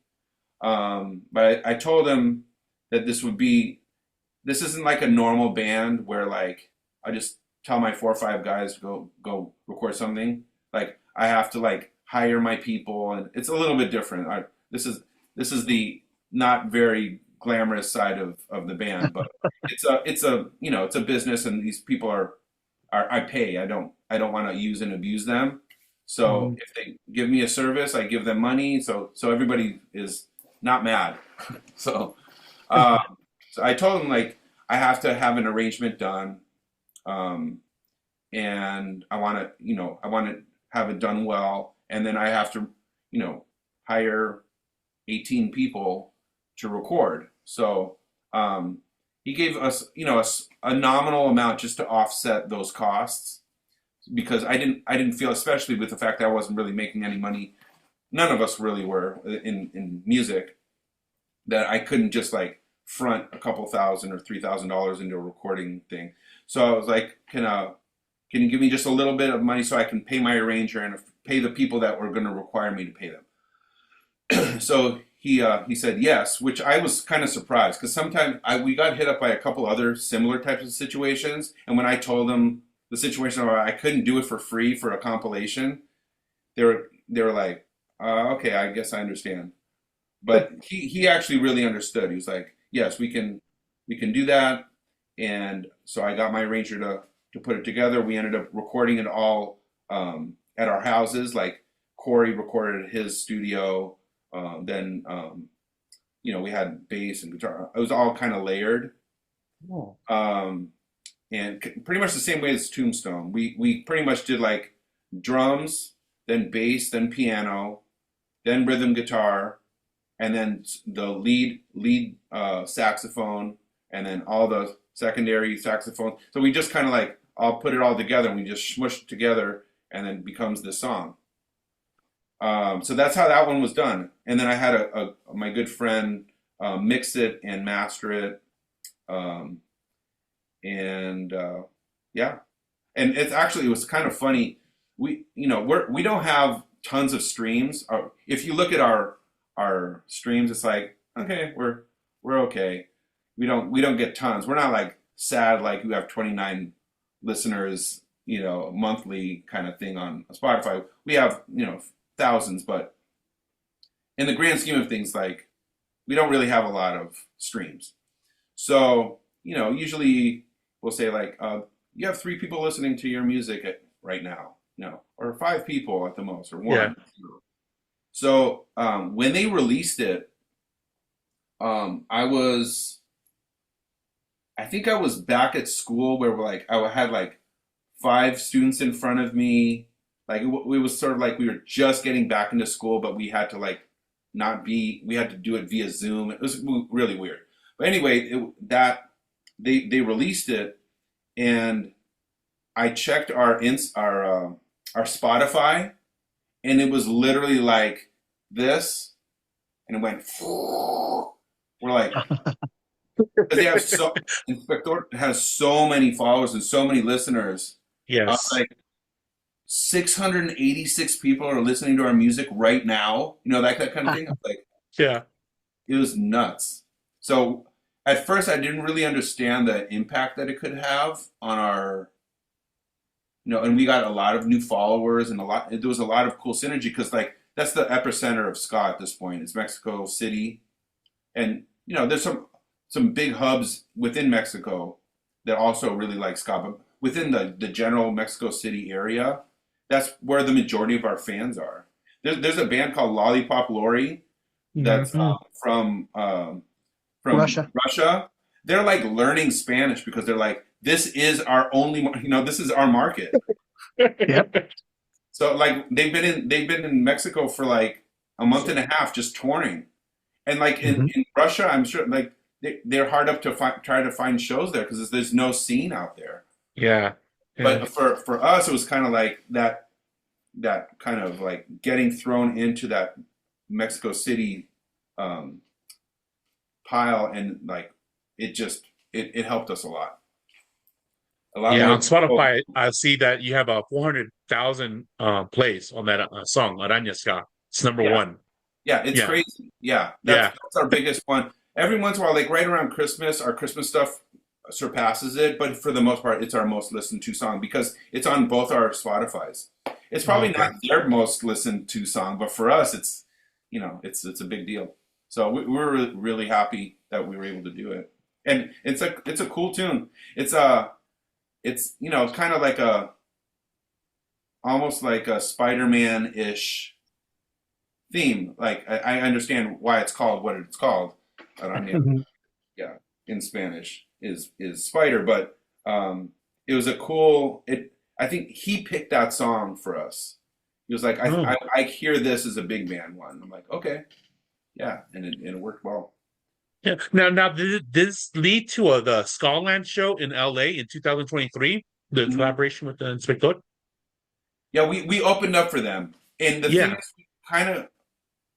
But I told him that this isn't like a normal band where like I just tell my 4 or 5 guys to go record something. Like I have to like hire my people, and it's a little bit different. This is the not very glamorous side of the band, but it's a it's a business, and these people are I pay. I don't want to use and abuse them. So Hmm. if they give me a service, I give them money. So everybody is not mad. So um, so I told them like I have to have an arrangement done, um, and I want to have it done well, and then I have to hire 18 people to record. So he gave us a nominal amount just to offset those costs because I didn't feel, especially with the fact that I wasn't really making any money. None of us really were in music, that I couldn't just like front a couple thousand or $3,000 into a recording thing. So I was like, can you give me just a little bit of money so I can pay my arranger and pay the people that were going to require me to pay them? So he said yes, which I was kind of surprised because sometimes we got hit up by a couple other similar types of situations, and when I told them the situation where I couldn't do it for free for a compilation, they were like, okay, I guess I understand. But he actually really understood. He was like, yes, we can do that. And so I got my arranger to put it together. We ended up recording it all at our houses. Like Corey recorded at his studio. Then we had bass and guitar. It was all kind of layered. Oh. And pretty much the same way as Tombstone. We pretty much did like drums, then bass, then piano, then rhythm guitar, and then the lead saxophone, and then all the secondary saxophone. So we just kind of like all put it all together, and we just smushed it together, and then it becomes this song. So that's how that one was done. And then I had my good friend mix it and master it, um, and yeah. And it was kind of funny. We don't have tons of streams. If you look at our streams, it's like okay, we're okay. We don't get tons. We're not like sad like you have 29 listeners, monthly kind of thing on Spotify. We have thousands, but in the grand scheme of things, like we don't really have a lot of streams. So usually we'll say like, you have 3 people listening to your music right now, or 5 people at the most, or Yeah. one. So when they released it, I think I was back at school where like I had like 5 students in front of me. Like it was sort of like we were just getting back into school, but we had to like not be. We had to do it via Zoom. It was really weird. But anyway, they released it, and I checked our Spotify, and it was literally like this, and it went. We're like, because they have Inspector has so many followers and so many listeners. Yes. Like 686 people are listening to our music right now. That kind of thing. Like, Yeah. it was nuts. So at first, I didn't really understand the impact that it could have on our, and we got a lot of new followers and there was a lot of cool synergy because like that's the epicenter of ska at this point. It's Mexico City, and there's some big hubs within Mexico that also really like ska, but within the general Mexico City area, that's where the majority of our fans are. There's a band called Lollipop Lori that's from Russia. They're like learning Spanish because they're like, this is our only, this is our market. Yep. So like they've been in Mexico for like a month and a half just touring, and like in Russia, I'm sure like they're hard up to try to find shows there because there's no scene out there. Yeah. But for us, it was kind of like that kind of like getting thrown into that Mexico City pile, and like it helped us a lot. Yeah, on Spotify, I see that you have a 400,000 plays on that song, Araña Ska. It's number one. Yeah, it's crazy. Yeah, that's our biggest one. Every once in a while, like right around Christmas, our Christmas stuff surpasses it. But for the most part, it's our most listened to song because it's on both our Spotifys. It's probably not their most listened to song, but for us, it's a big deal. So we're really happy that we were able to do it, and it's a cool tune. It's kind of like almost like a Spider-Man-ish theme. Like I understand why it's called what it's called. Yeah, in Spanish is spider, but it was a cool. I think he picked that song for us. He was like, I hear this as a big band one. I'm like, okay, yeah, and it worked well. Yeah. Now, did this lead to the Skullland show in LA in 2023? The collaboration with the Inspector? Yeah, we opened up for them, and the thing is,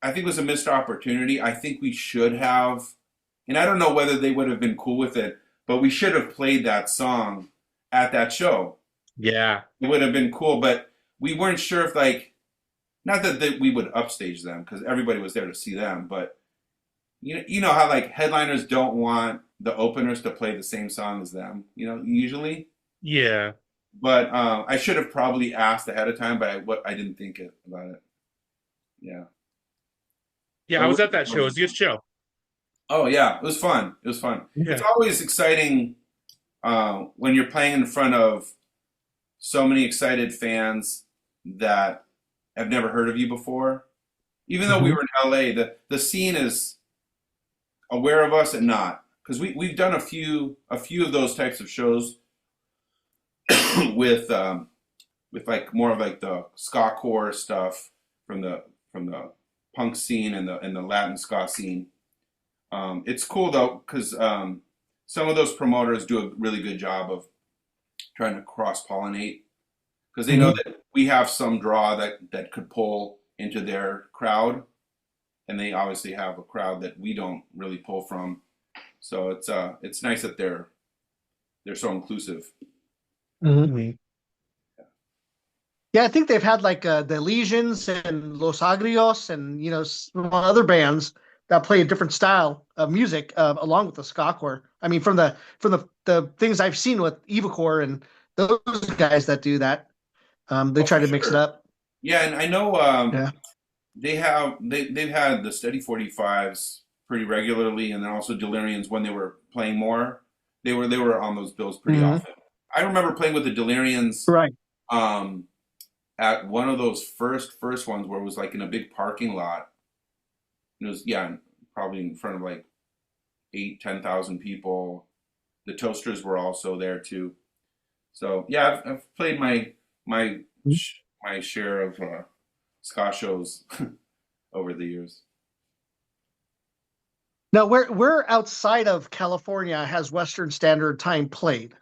I think it was a missed opportunity. I think we should have, and I don't know whether they would have been cool with it, but we should have played that song at that show. Yeah, it would have been cool, but we weren't sure if like, not that we would upstage them because everybody was there to see them, but you know how like headliners don't want the openers to play the same song as them, usually. Yeah. But I should have probably asked ahead of time, but I didn't think about it. Yeah. Yeah, I was at that show. It was a good show. Oh yeah, it was fun. It was fun. Yeah. It's always exciting when you're playing in front of so many excited fans that have never heard of you before. Even though we were in LA, the scene is aware of us and not, because we've done a few of those types of shows with like more of like the ska core stuff from the punk scene and the Latin ska scene. It's cool though because some of those promoters do a really good job of trying to cross pollinate because they know that we have some draw that could pull into their crowd, and they obviously have a crowd that we don't really pull from. So it's nice that they're so inclusive. Yeah, I think they've had like the Legions and Los Agrios and some other bands that play a different style of music along with the ska core. I mean, from the things I've seen with Evacore and those guys that do that, they try to mix it up. Yeah, and I know they've had the Steady 45s pretty regularly, and then also Delirians when they were playing more. they were on those bills pretty Hmm. often. I remember playing with the Delirians Right. um, at one of those first ones where it was like in a big parking lot. It was, yeah, probably in front of like 8, 10,000 people. The Toasters were also there too. So yeah, I've played my my share of ska shows over the years. Now, where outside of California has Western Standard Time played?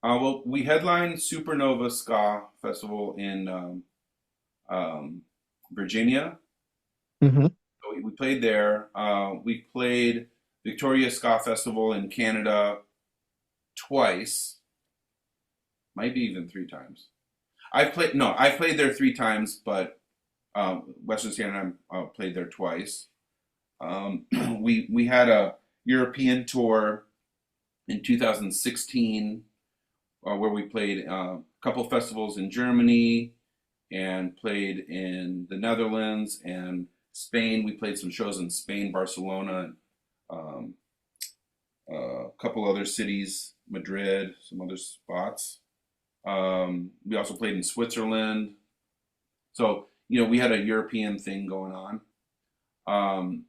Well, we headlined Supernova Ska Festival in um, Virginia. Hmm. So we played there. We played Victoria Ska Festival in Canada twice, might be even 3 times. I played there 3 times, but Western Standard Time played there twice. We had a European tour in 2016 where we played a couple festivals in Germany and played in the Netherlands and Spain. We played some shows in Spain, Barcelona, and um, a couple other cities, Madrid, some other spots. We also played in Switzerland. So, we had a European thing going on. Um,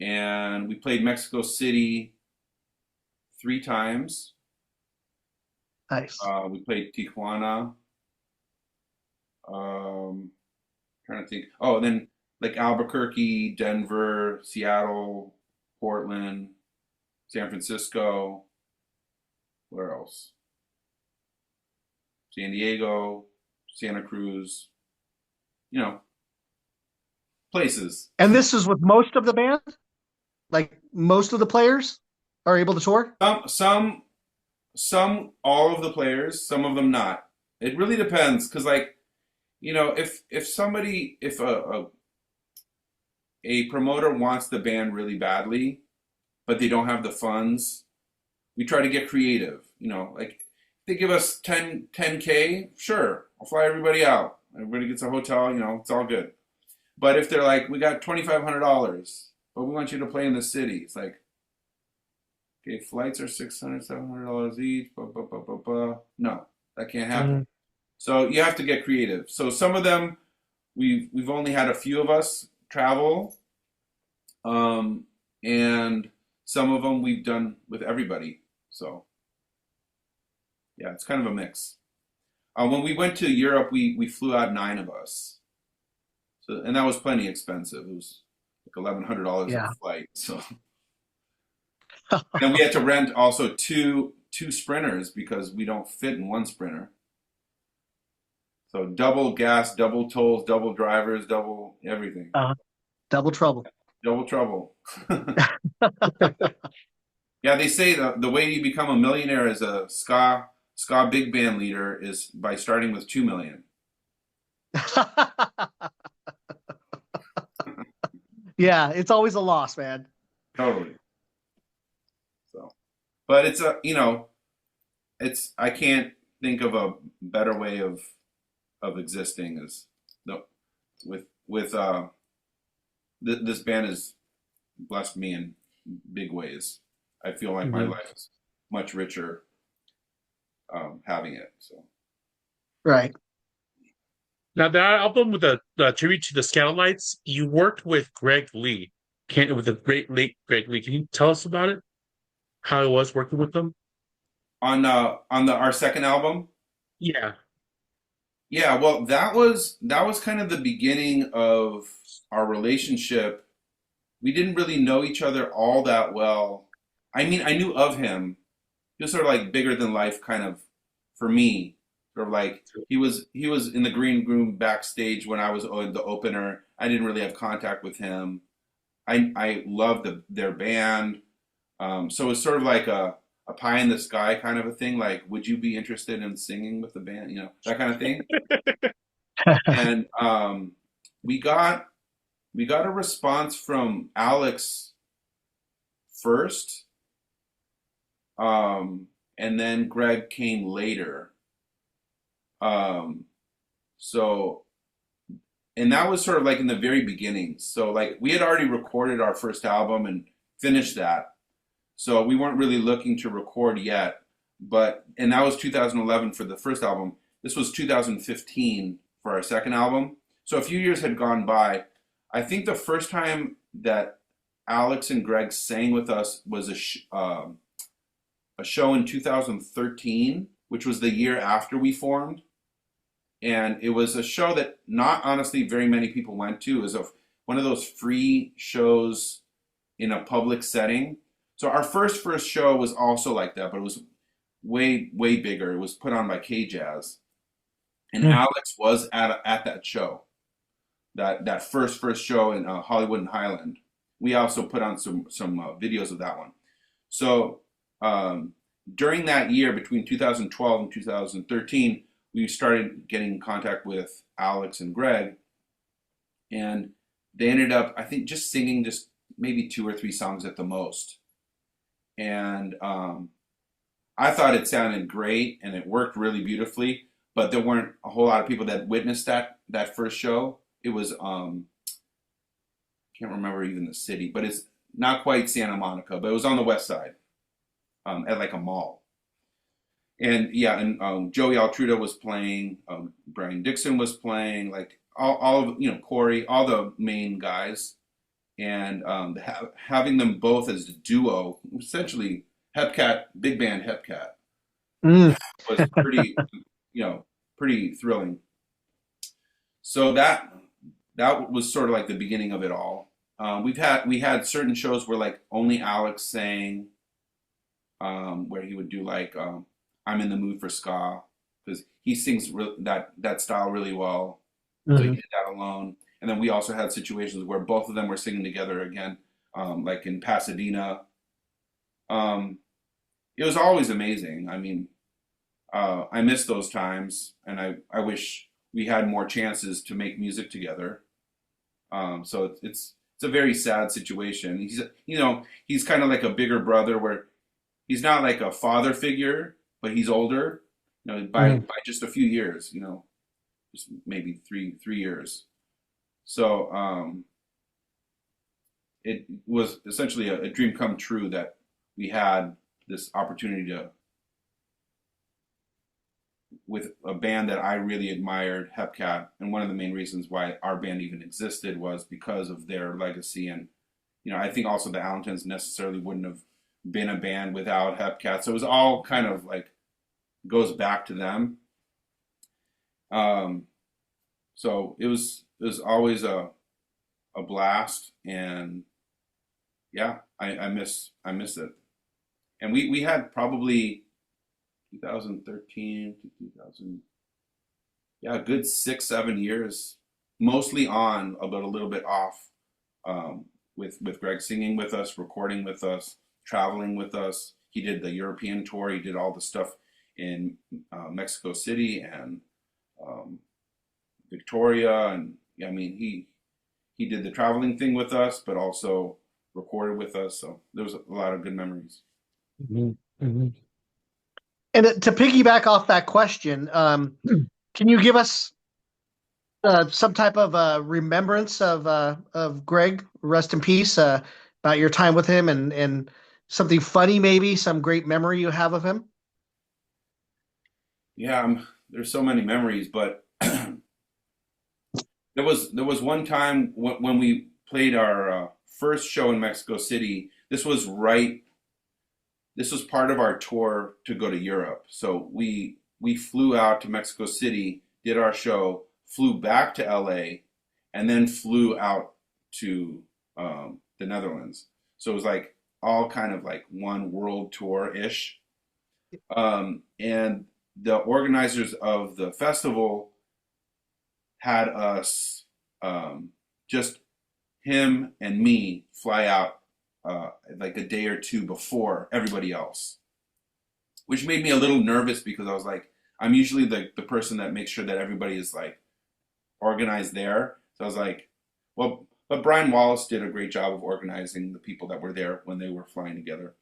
and we played Mexico City 3 times. Nice. We played Tijuana. Trying to think. Oh, and then like Albuquerque, Denver, Seattle, Portland, San Francisco. Where else? San Diego, Santa Cruz. You know, places. And this is with most of the band? Like most of the players are able to tour? All of the players, some of them not. It really depends, because like, if a promoter wants the band really badly, but they don't have the funds, we try to get creative. Like if they give us 10K, sure, I'll fly everybody out. Everybody gets a hotel, it's all good. But if they're like, we got $2,500, but we want you to play in the city, it's like, okay, flights are $600, $700 each. Blah, blah, blah, blah, blah. No, that can't happen. Mhm. So you have to get creative. So some of them, we've only had a few of us travel, and some of them we've done with everybody. So yeah, it's kind of a mix. When we went to Europe, we flew out 9 of us. So, and that was plenty expensive. It was like $1,100 Yeah. a flight. So then we had to rent also two sprinters because we don't fit in one sprinter. So double gas, double tolls, double drivers, double everything. Double trouble. Double trouble. Yeah, they say the way you become a millionaire as a ska big band leader is by starting with 2 million. Yeah, it's always a loss, man. Totally. So, but it's I can't think of a better way of existing as no with this band has blessed me in big ways. I feel like my Mhm. life is much richer having it. So Right. Now that album with the tribute to the Scatolites, you worked with Greg Lee, with the great late Greg Lee. Can you tell us about it? How it was working with them? on our second album, Yeah. yeah, well that was kind of the beginning of our relationship. We didn't really know each other all that well. I mean, I knew of him. He was sort of like bigger than life kind of for me. Sort of like he was in the green room backstage when I was the opener. I didn't really have contact with him. I loved their band. So it was sort of like a pie in the sky kind of a thing. Like, would you be interested in singing with the band? That kind of thing. And we got a response from Alex first, and then Greg came later. So, and that was sort of like in the very beginning. So like we had already recorded our first album and finished that. So we weren't really looking to record yet, and that was 2011 for the first album. This was 2015 for our second album. So a few years had gone by. I think the first time that Alex and Greg sang with us was a show in 2013, which was the year after we formed. And it was a show that not honestly very many people went to. It was one of those free shows in a public setting. So our first show was also like that, but it was way, way bigger. It was put on by K-Jazz. And Alex was at that show, that first show in Hollywood and Highland. We also put on some videos of that one. So during that year, between 2012 and 2013, we started getting in contact with Alex and Greg, and they ended up, I think, just singing just maybe 2 or 3 songs at the most. And I thought it sounded great and it worked really beautifully, but there weren't a whole lot of people that witnessed that first show. It was can't remember even the city, but it's not quite Santa Monica, but it was on the west side, at like a mall. And yeah, and Joey Altruda was playing, Brian Dixon was playing, like all of, Corey, all the main guys, and having them both as a duo, essentially Hepcat, big band Hepcat, was pretty, pretty thrilling. So that was sort of like the beginning of it all. We had certain shows where like only Alex sang, where he would do like I'm in the mood for ska, because he sings that style really well. So he did that alone. And then we also had situations where both of them were singing together again, like in Pasadena. It was always amazing. I mean, I miss those times, and I wish we had more chances to make music together. So it's a very sad situation. He's kind of like a bigger brother, where he's not like a father figure, but he's older, by just a few years, just maybe three years. So it was essentially a dream come true that we had this opportunity with a band that I really admired, Hepcat, and one of the main reasons why our band even existed was because of their legacy. And I think also the Allentons necessarily wouldn't have been a band without Hepcat. So it was all kind of like goes back to them. So it was always a blast, and yeah, I miss it. And we had probably 2013 to 2000, a good 6-7 years, mostly on, but a little bit off, with Greg singing with us, recording with us, traveling with us. He did the European tour. He did all the stuff in Mexico City and Victoria, and I mean he did the traveling thing with us, but also recorded with us. So there was a lot of good memories. And to piggyback off that question, can you give us some type of remembrance of Greg, rest in peace, about your time with him, and something funny, maybe some great memory you have of him? Yeah, there's so many memories, but there was one time when we played our first show in Mexico City. This was part of our tour to go to Europe. So we flew out to Mexico City, did our show, flew back to LA, and then flew out to the Netherlands. So it was like all kind of like one world tour-ish. And the organizers of the festival had us, just him and me, fly out like a day or two before everybody else, which made me a little nervous, because I was like, I'm usually the person that makes sure that everybody is like organized there. So I was like, well, but Brian Wallace did a great job of organizing the people that were there when they were flying together.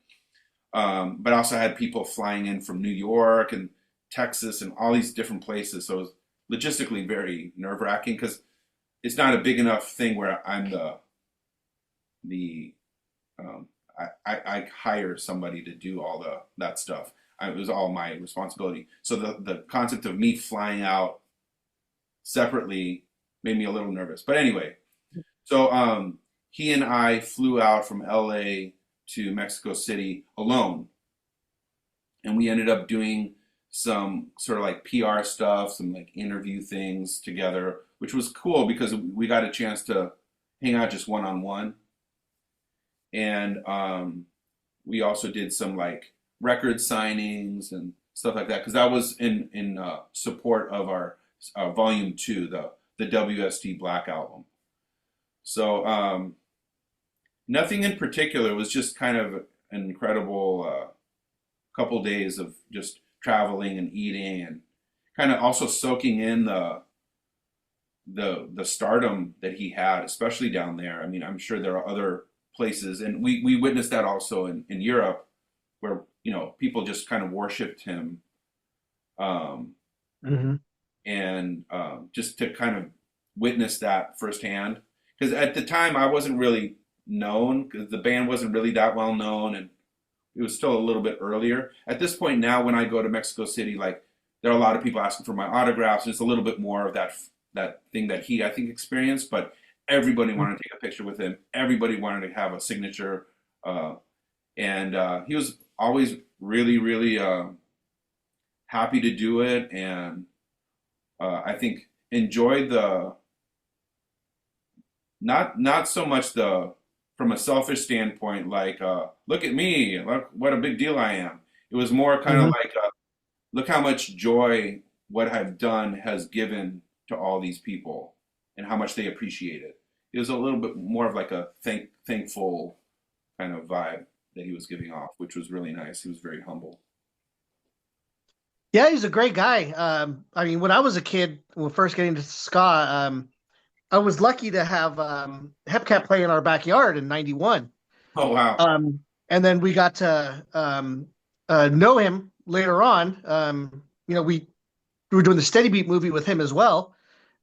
But I also had people flying in from New York and Texas and all these different places. So it was logistically very nerve-wracking, because it's not a big enough thing where I'm I hire somebody to do all that stuff. It was all my responsibility. So the concept of me flying out separately made me a little nervous. But anyway, so he and I flew out from LA to Mexico City alone, and we ended up doing some sort of like PR stuff, some like interview things together, which was cool because we got a chance to hang out just one on one. And we also did some like record signings and stuff like that because that was in support of our volume 2, the WST Black album. So nothing in particular. It was just kind of an incredible couple days of just traveling and eating and kind of also soaking in the stardom that he had, especially down there. I mean, I'm sure there are other places, and we witnessed that also in Europe, where people just kind of worshipped him, Mm-hmm. and just to kind of witness that firsthand. Because at the time I wasn't really known, because the band wasn't really that well known, and it was still a little bit earlier. At this point now, when I go to Mexico City, like there are a lot of people asking for my autographs. It's a little bit more of that thing that he, I think, experienced. But everybody wanted to take a picture with him. Everybody wanted to have a signature, and he was always really, really happy to do it, and I think enjoyed the not so much from a selfish standpoint, like look at me, look what a big deal I am. It was more kind of like look how much joy what I've done has given to all these people, and how much they appreciate it. It was a little bit more of like a thankful kind of vibe that he was giving off, which was really nice. He was very humble. Yeah, he's a great guy. I mean, when I was a kid, when first getting to ska, I was lucky to have Hepcat play in our backyard in '91. Oh wow. And then we got to know him later on. We were doing the Steady Beat movie with him as well,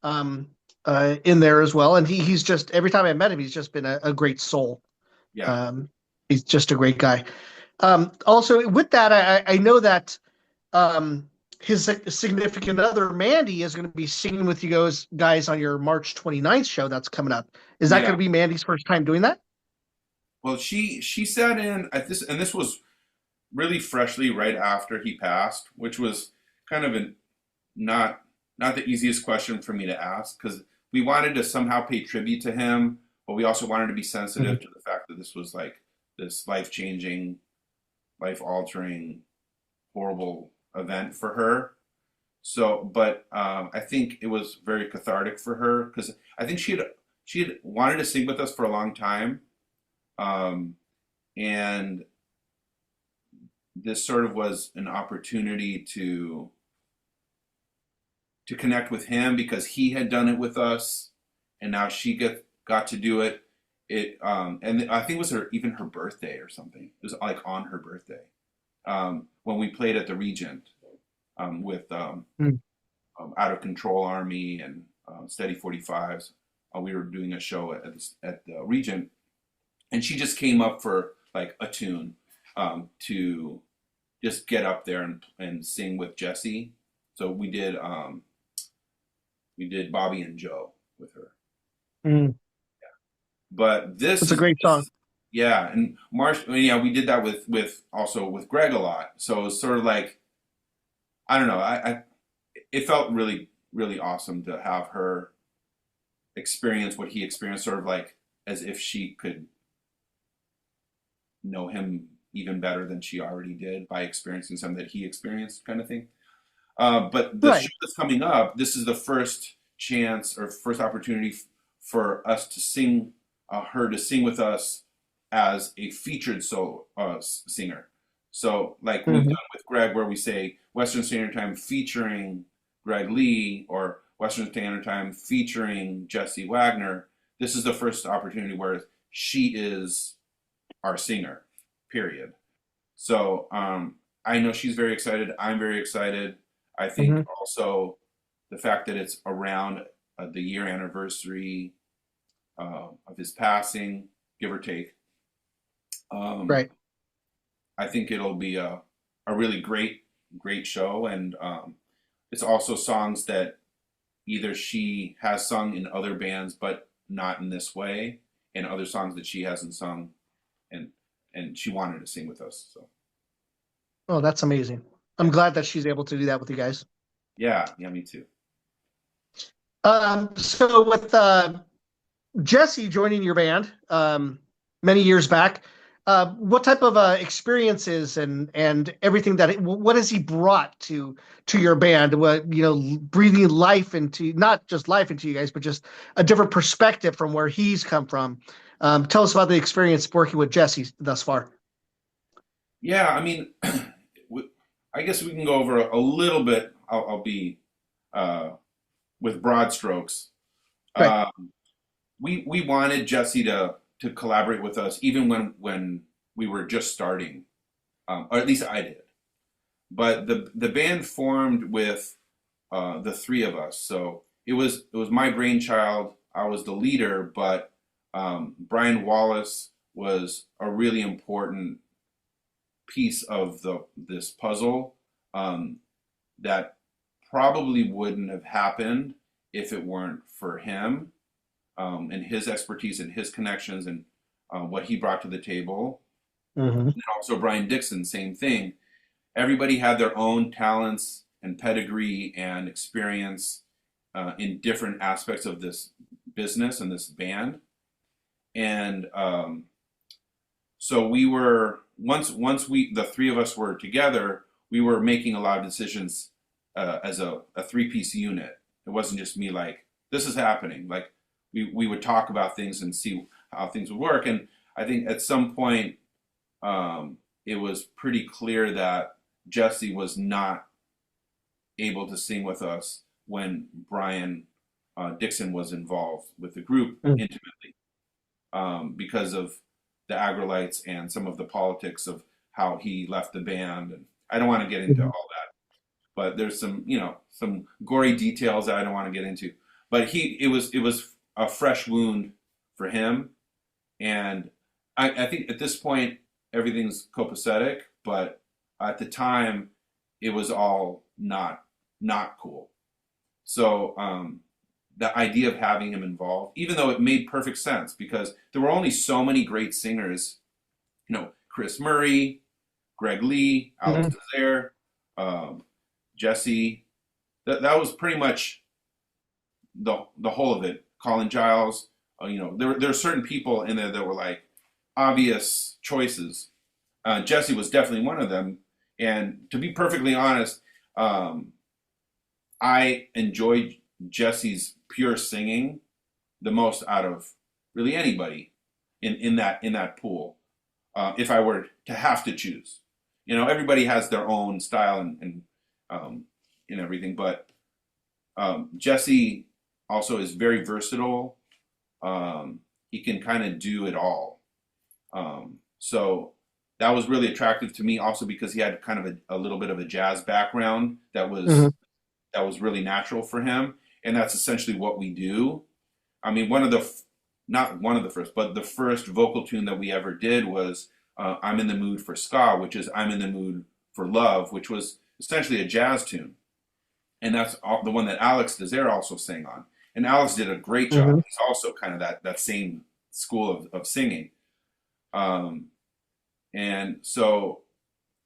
in there as well. And he's just, every time I met him, he's just been a great soul. Yeah. He's just a great guy. Also, with that, I know that his significant other, Mandy, is going to be singing with you guys on your March 29th show that's coming up. Is that going to be Mandy's first time doing that? Well, she sat in at this, and this was really freshly right after he passed, which was kind of not the easiest question for me to ask, because we wanted to somehow pay tribute to him, but we also wanted to be sensitive to the fact that this was like this life-changing, life-altering, horrible event for her. So, but I think it was very cathartic for her, because I think she had wanted to sing with us for a long time, and this sort of was an opportunity to connect with him, because he had done it with us, and now she got to do it. And I think it was even her birthday or something. It was like on her birthday, when we played at the Regent, with Out of Control Army and Steady 45s. We were doing a show at the Regent, and she just came up for like a tune, to just get up there and sing with Jesse. So we did Bobby and Joe with her. Mm. But It's a great song. Yeah, and we did that with also with Greg a lot. So it was sort of like, I don't know, it felt really, really awesome to have her experience what he experienced, sort of like as if she could know him even better than she already did by experiencing something that he experienced, kind of thing. But the show that's coming up, this is the first chance or first opportunity for us to sing, her to sing with us as a featured solo singer. So like we've done with Greg, where we say Western Standard Time featuring Greg Lee, or Western Standard Time featuring Jesse Wagner. This is the first opportunity where she is our singer, period. So I know she's very excited. I'm very excited. I think also the fact that it's around the year anniversary of his passing, give or take, Um, Right. I think it'll be a really great show, and it's also songs that either she has sung in other bands, but not in this way, and other songs that she hasn't sung, and she wanted to sing with us. So Oh, that's amazing. I'm yeah, glad that she's able to do that with you guys. yeah, me too. So with Jesse joining your band many years back, what type of experiences and everything what has he brought to your band? What breathing life into not just life into you guys, but just a different perspective from where he's come from. Tell us about the experience working with Jesse thus far. Yeah, I mean, I guess we can go over a little bit. I'll be uh, with broad strokes. Right. We wanted Jesse to collaborate with us, even when we were just starting, or at least I did. But the band formed with the three of us, so it was my brainchild. I was the leader, but Brian Wallace was a really important piece of this puzzle that probably wouldn't have happened if it weren't for him and his expertise and his connections and what he brought to the table. Mm-hmm. And also Brian Dixon, same thing. Everybody had their own talents and pedigree and experience in different aspects of this business and this band. And so we were once we the three of us were together, we were making a lot of decisions as a three-piece unit. It wasn't just me like this is happening. Like we would talk about things and see how things would work. And I think at some point it was pretty clear that Jesse was not able to sing with us when Brian Dixon was involved with the group intimately because of the Agrolites and some of the politics of how he left the band. And I don't want to get into all that, but there's some gory details that I don't want to get into. But it was a fresh wound for him, and I think at this point everything's copacetic, but at the time it was all not cool. So the idea of having him involved, even though it made perfect sense because there were only so many great singers, Chris Murray, Greg Lee, Alex Mm-hmm. Dazaire, Jesse. That was pretty much the whole of it. Colin Giles. There are certain people in there that were like obvious choices. Jesse was definitely one of them. And to be perfectly honest, I enjoyed Jesse's pure singing the most out of really anybody in that pool. If I were to have to choose, everybody has their own style and everything, but Jesse also is very versatile. He can kind of do it all. So that was really attractive to me also because he had kind of a little bit of a jazz background Mm-hmm. that was really natural for him. And that's essentially what we do. I mean, not one of the first, but the first vocal tune that we ever did was I'm in the Mood for Ska, which is I'm in the Mood for Love, which was essentially a jazz tune. And that's the one that Alex Dazaire also sang on. And Alex did a great job. Mm-hmm. He's also kind of that same school of singing. And so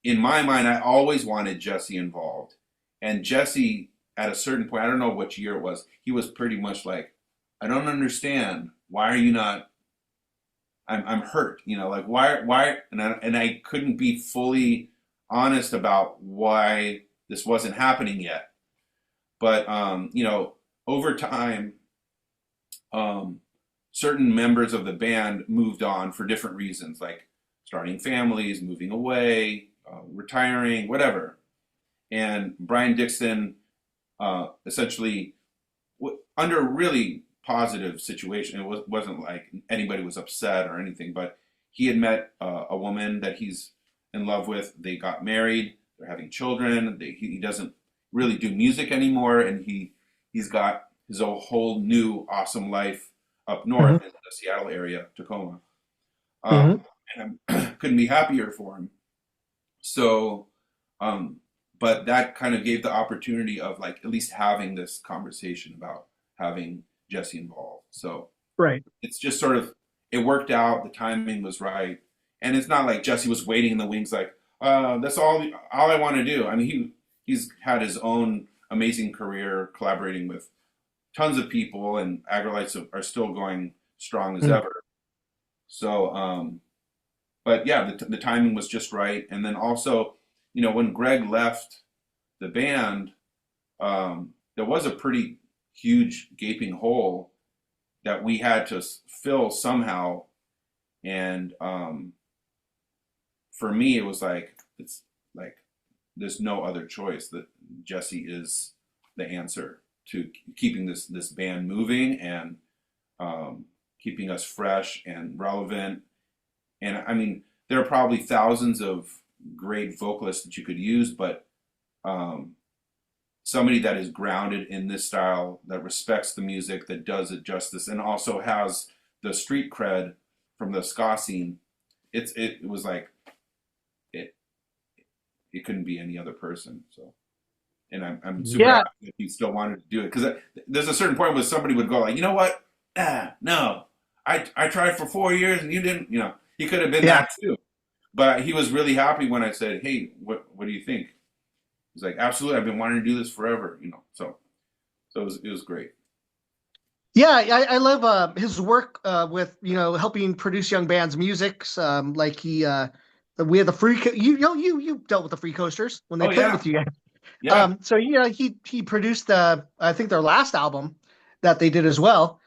in my mind, I always wanted Jesse involved. And Jesse, at a certain point, I don't know which year it was, he was pretty much like, I don't understand. Why are you not? I'm hurt. Like why? And I couldn't be fully honest about why this wasn't happening yet. But over time, certain members of the band moved on for different reasons, like starting families, moving away, retiring, whatever. And Brian Dixon essentially under really positive situation. It wasn't like anybody was upset or anything, but he had met a woman that he's in love with. They got married. They're having children. He doesn't really do music anymore, and he's got his whole new awesome life up north Mm-hmm. in the Seattle area, Tacoma. Mm-hmm. And couldn't be happier for him. So, but that kind of gave the opportunity of like at least having this conversation about having Jesse involved. So Right. it's just sort of, it worked out. The timing was right, and it's not like Jesse was waiting in the wings like, that's all I want to do. I mean, he's had his own amazing career collaborating with tons of people, and Agrolites are still going strong as ever. So, but yeah, the timing was just right. And then also, when Greg left the band, there was a pretty huge gaping hole that we had to fill somehow. And for me, it was like, it's like, there's no other choice, that Jesse is the answer to keeping this band moving and keeping us fresh and relevant. And I mean, there are probably thousands of great vocalists that you could use, but somebody that is grounded in this style, that respects the music, that does it justice, and also has the street cred from the ska scene. It was like it couldn't be any other person. So, and I'm super happy that he still wanted to do it, because there's a certain point where somebody would go like, you know what? No, I tried for 4 years and you didn't. He could have been that too, but he was really happy when I said, hey, what do you think? He's like, absolutely, I've been wanting to do this forever. So it was great. Yeah, I love his work with helping produce young bands' musics. Like we had the free you dealt with the Free Coasters when they played with you guys. Yeah. So he produced I think their last album that they did as well.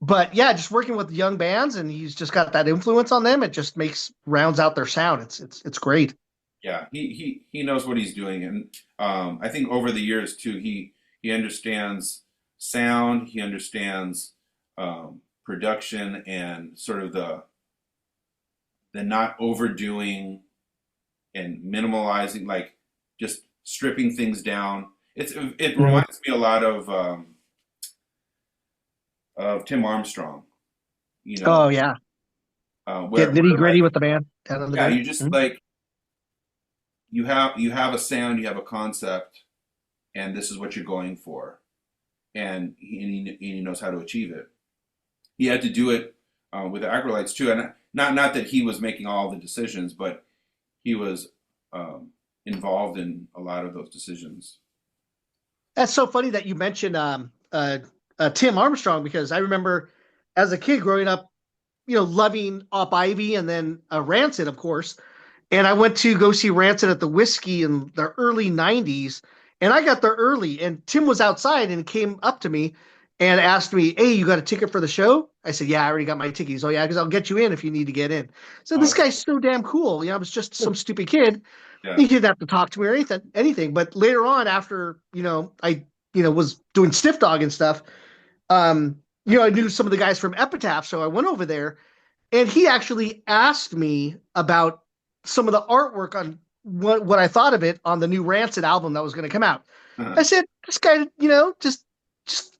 But yeah, just working with young bands, and he's just got that influence on them. It just rounds out their sound. It's great. Yeah, he knows what he's doing, and I think over the years too, he understands sound, he understands production, and sort of the not overdoing and minimalizing, like just stripping things down. It reminds me a lot of Tim Armstrong. Oh yeah, get nitty gritty with the band. You just like you have a sound, you have a concept, and this is what you're going for, and he knows how to achieve it. He had to do it with the Agrolites too, and not that he was making all the decisions, but he was involved in a lot of those decisions. That's so funny that you mentioned Tim Armstrong, because I remember as a kid growing up, loving Op Ivy and then Rancid, of course. And I went to go see Rancid at the Whiskey in the early 90s. And I got there early, and Tim was outside and came up to me and asked me, hey, you got a ticket for the show? I said, yeah, I already got my ticket. He's, oh, yeah, because I'll get you in if you need to get in. So this guy's so damn cool. I was just some stupid kid. Yeah. He didn't have to talk to me or anything. But later on, after, I was doing Stiff Dog and stuff, I knew some of the guys from Epitaph. So I went over there, and he actually asked me about some of the artwork on what I thought of it on the new Rancid album that was going to come out. I said, this guy, just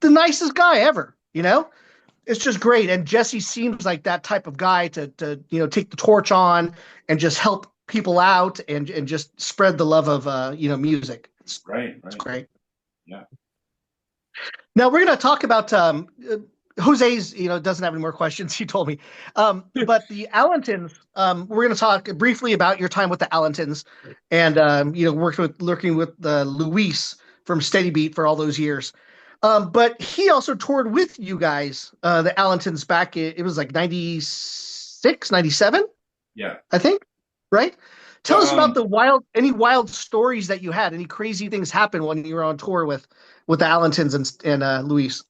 the nicest guy ever, it's just great. And Jesse seems like that type of guy to take the torch on and just help people out and just spread the love of, music. It's great. Yeah. Now we're going to talk about, Jose's, doesn't have any more questions. He told me, but the Allentons. We're going to talk briefly about your time with the Allentons, and working with Luis from Steady Beat for all those years. But he also toured with you guys, the Allentons, back. It was like 96, 97. Yeah, I think. Right. Tell us about any wild stories that you had. Any crazy things happen when you were on tour with the Allentons and Luis.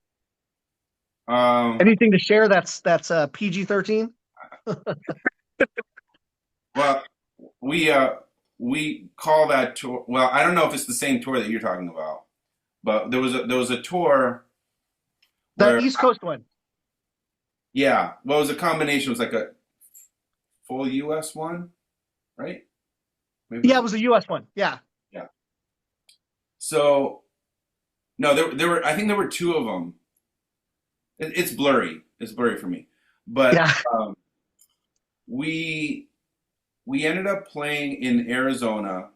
Anything to share that's PG-13? Well, we call that tour. Well, I don't know if it's the same tour that you're talking about, but there was a tour. The East Coast one. Yeah, well, it was a combination. It was like a full U.S. one, right? Maybe. Yeah, it was a U.S. one. Yeah. Yeah. So, no, there were. I think there were two of them. It's blurry. It's blurry for me. But we we ended up playing in Arizona.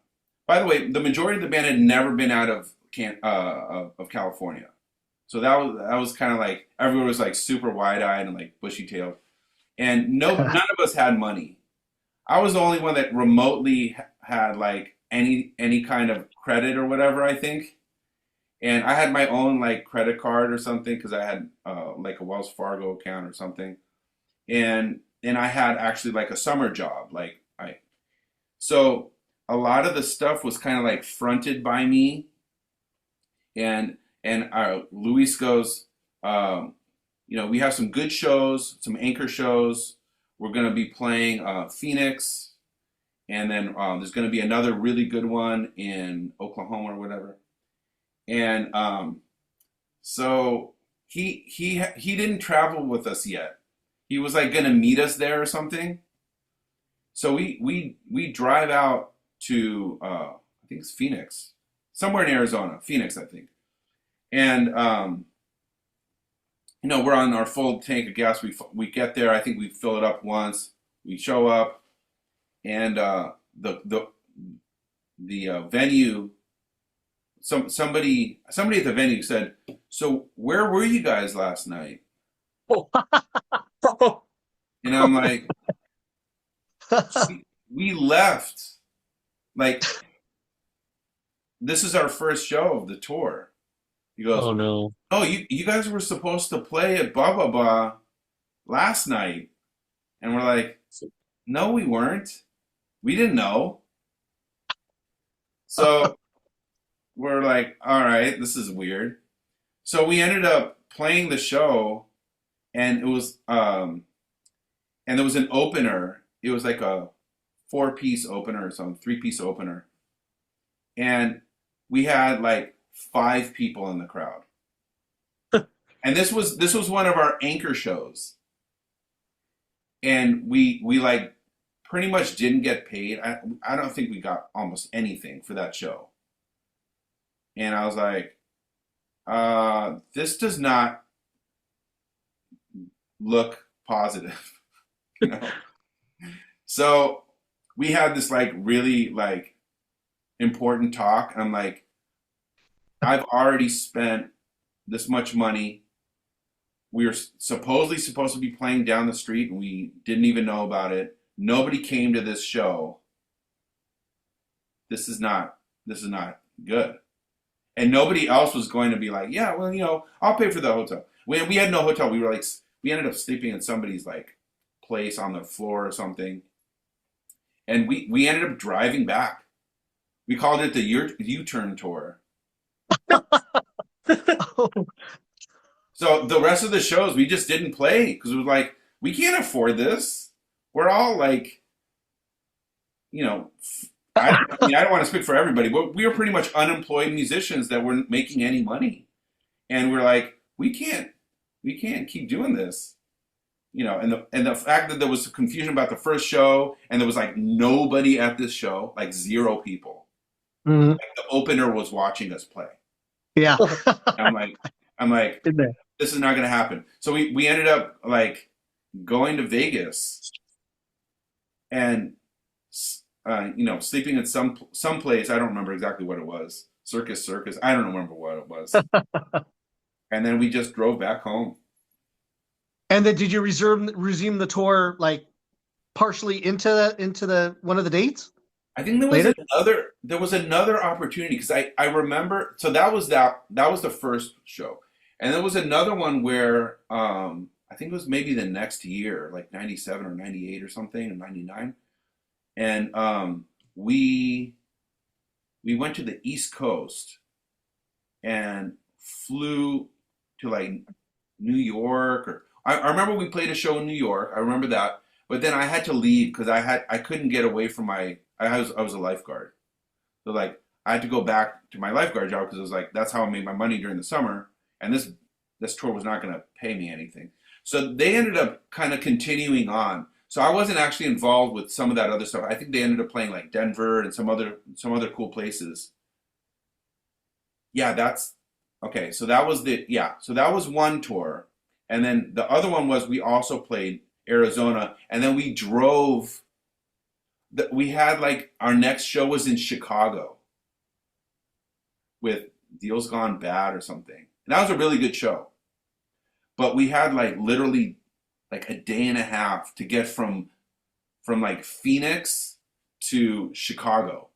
By the way, the majority of the band had never been out of of California, so that was kind of like everyone was like super wide eyed and like bushy tailed, and no none of us had money. I was the only one that remotely had like any kind of credit or whatever, I think. And I had my own like credit card or something because I had like a Wells Fargo account or something. And I had actually like a summer job. So a lot of the stuff was kind of like fronted by me. And Luis goes, we have some good shows, some anchor shows. We're going to be playing Phoenix, and then there's going to be another really good one in Oklahoma or whatever. And so he didn't travel with us yet. He was like going to meet us there or something. So we drive out to I think it's Phoenix, somewhere in Arizona, Phoenix, I think. And we're on our full tank of gas. We get there. I think we fill it up once. We show up, and the venue. Somebody at the venue said, "So where were you guys last night?" And I'm like, "We left. Like, this is our first show of the tour." He goes, Oh no. "Oh, you guys were supposed to play at blah blah blah last night," and we're like, "No, we weren't. We didn't know." So we're like, "All right, this is weird." So we ended up playing the show, and it was and there was an opener. It was like a 4-piece opener or something, 3-piece opener, and we had like 5 people in the crowd. And this was one of our anchor shows, and we like pretty much didn't get paid. I don't think we got almost anything for that show. And I was like, this does not look positive, you know. So we had this like really like important talk, and I'm like, I've already spent this much money. We were supposedly supposed to be playing down the street, and we didn't even know about it. Nobody came to this show. This is not good. And nobody else was going to be like, yeah, well, I'll pay for the hotel. We had no hotel. We ended up sleeping in somebody's like place on the floor or something. And we ended up driving back. We called it the U-turn tour. So the rest of the shows we just didn't play because it was like, we can't afford this. We're all like, I don't want to speak for everybody, but we were pretty much unemployed musicians that weren't making any money. And we're like, we can't keep doing this. And the fact that there was confusion about the first show, and there was like nobody at this show, like 0 people. Mhm. Like the opener was watching us play. Yeah. I'm like, this is not going to happen. So we ended up like going to Vegas and sleeping at some place. I don't remember exactly what it was. Circus. I don't remember what it was. And then we just drove back home. And then did you resume the tour like partially into the one of the dates? I think there was another opportunity because I remember, so that was the first show. And there was another one where I think it was maybe the next year, like 97 or 98 or something, or 99. And we went to the East Coast and flew to like New York, or I remember we played a show in New York. I remember that. But then I had to leave because I couldn't get away from I was a lifeguard. So like I had to go back to my lifeguard job because it was like that's how I made my money during the summer, and this tour was not going to pay me anything. So they ended up kind of continuing on. So I wasn't actually involved with some of that other stuff. I think they ended up playing like Denver and some other cool places. Yeah, that's okay. So that was one tour, and then the other one was we also played Arizona, and then we drove. We had like our next show was in Chicago with Deals Gone Bad or something. And that was a really good show. But we had like literally like a day and a half to get from like Phoenix to Chicago.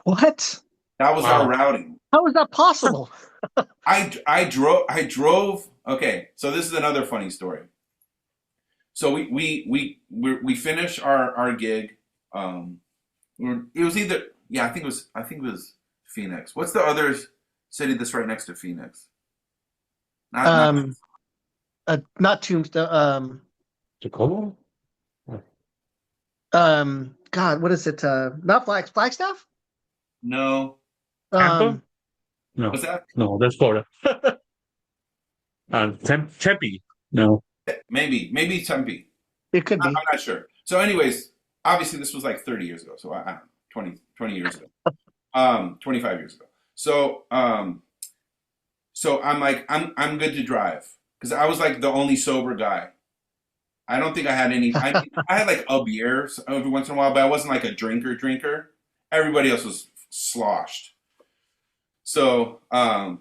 What? That was our Wow. routing. How is that possible? I drove. Okay, so this is another funny story. So we finished our gig. It was either, yeah, I think it was Phoenix. What's the other city that's right next to Phoenix? Not Um, not Tombstone. Tacoma? God, what is it? Not Flagstaff. no. Tampa? Um, No. Was that No, that's Florida. Tempe? No. maybe Tempe? it could I'm be. not sure. So, anyways, obviously this was like 30 years ago. So I don't know, 20 years ago. 25 years ago. So I'm like I'm good to drive because I was like the only sober guy. I don't think I had any. I had like a beer every once in a while, but I wasn't like a drinker. Everybody else was sloshed. So uh,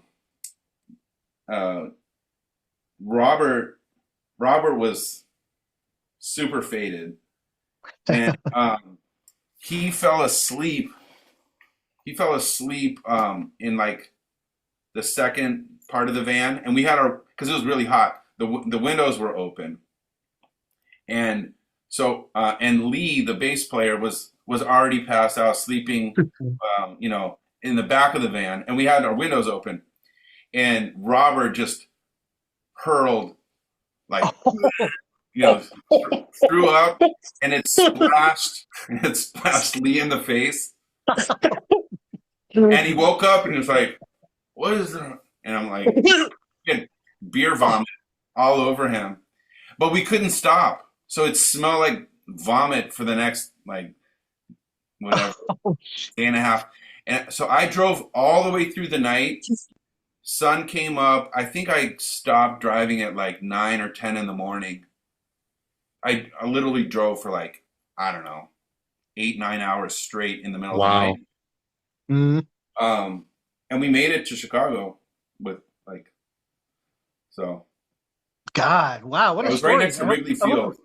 Robert was super faded, and he fell asleep. He fell asleep in like the second part of the van, and we had our because it was really hot. The windows were open, and so and Lee, the bass player, was already passed out, sleeping, in the back of the van, and we had our windows open, and Robert just hurled like you know threw up, and it splashed Lee in the face, and he woke up and he was like, "What is that?" And I'm like, beer vomit all over him. But we couldn't stop. So it smelled like vomit for the next, like, whatever, day and a half. And so I drove all the way through the night. Sun came up. I think I stopped driving at like 9 or 10 in the morning. I literally drove for like, I don't know, 8, 9 hours straight in the middle of the Wow. night. Mm, And we made it to Chicago with like, so God, wow, what it a was right story! next to Wrigley Field.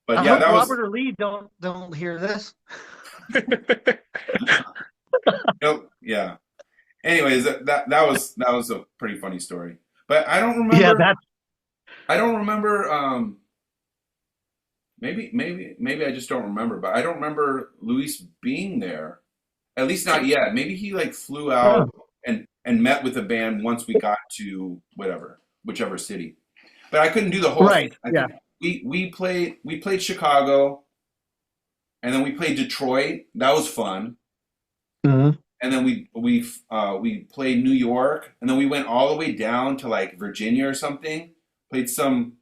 But I yeah, hope that was, Robert or Lee don't hear this. yeah. Anyways, that was a pretty funny story. But I don't Yeah, remember. that. I don't remember. Maybe I just don't remember. But I don't remember Luis being there. At least not yet. Maybe he like flew Oh, out and met with the band once we got to whichever city. But I couldn't do the whole thing. right. I Yeah. think we played Chicago, and then we played Detroit. That was fun. Mhm. And then we played New York, and then we went all the way down to like Virginia or something. Played some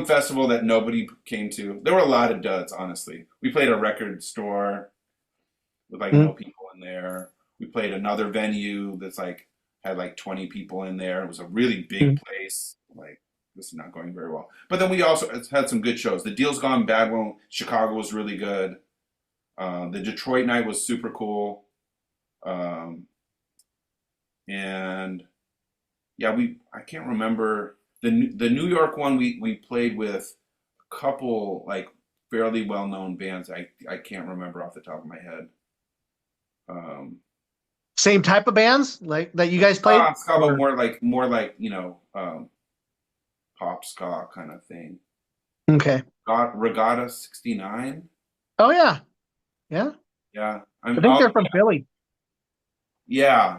festival that nobody came to. There were a lot of duds, honestly. We played a record store with like no Mhm. people in there. We played another venue that's like had like 20 people in there. It was a really big place. Like this is not going very well. But then we also had some good shows. The Deals Gone Bad one, Chicago was really good. The Detroit night was super cool. Um, and yeah, I can't remember the New York one. We played with a couple like fairly well known bands. I can't remember off the top of my head. Same type of bands like that you guys played? Ska, but Or more like pop ska kind of thing. okay. Got Regatta 69. Oh yeah, yeah. Yeah, I think they're from Philly. yeah.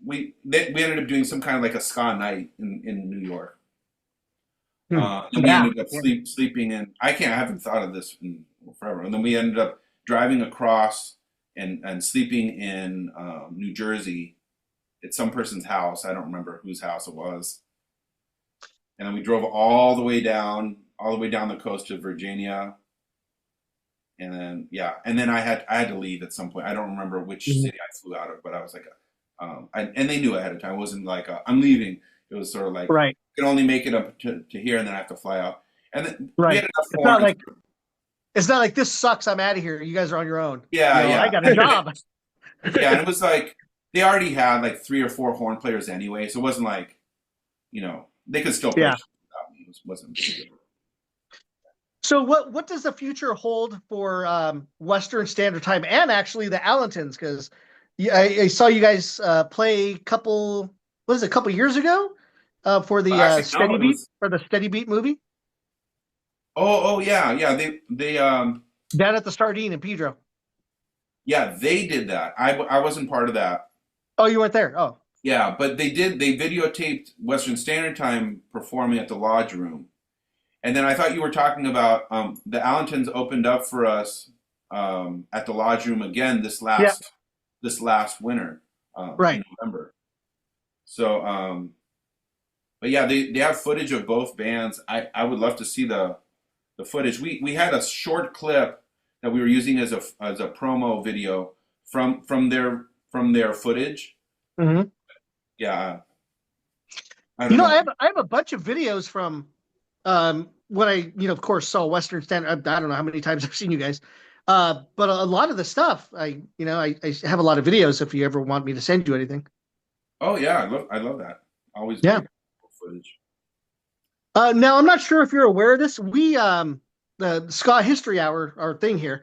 We ended up doing some kind of like a ska night in New York. And we Yeah. ended up sleeping in. I haven't thought of this in forever. And then we ended up driving across and sleeping in New Jersey at some person's house. I don't remember whose house it was. And then we drove all the way down the coast to Virginia. And then and then I had to leave at some point. I don't remember which Mhm. city I flew out of, but I was like, and they knew ahead of time. It wasn't like I'm leaving. It was sort of like Right. I can only make it up to here, and then I have to fly out. And then we Right. had enough It's not horns. like this sucks. I'm out of here. You guys are on your own. Yeah, I yeah. got a job. Yeah, and it was like they already had like 3 or 4 horn players anyway, so it wasn't like, they could still play Yeah. without me. It wasn't a big deal. So what does the future hold for Western Standard Time and actually the Allentons? Because I saw you guys play a couple years ago for the Actually, Steady no, it Beat was. or the Steady Beat movie Oh, yeah, yeah. They down at the Sardine in Pedro. yeah, they did that. I wasn't part of that. Oh, you weren't there. Oh, Yeah, but they did. They videotaped Western Standard Time performing at the Lodge Room, and then I thought you were talking about the Allentons opened up for us at the Lodge Room again yeah, this last winter right. in November. So, but yeah, they have footage of both bands. I would love to see the footage. We had a short clip that we were using as a promo video from their footage. Mm-hmm. Yeah, I don't know. I have a bunch of videos from when I of course saw Western Standard. I don't know how many times I've seen you guys, but a lot of the stuff I have a lot of videos. If you ever want me to send you anything. Oh yeah, I love that. Always Yeah. great footage. Now I'm not sure if you're aware of this. We the Ska History Hour, our thing here.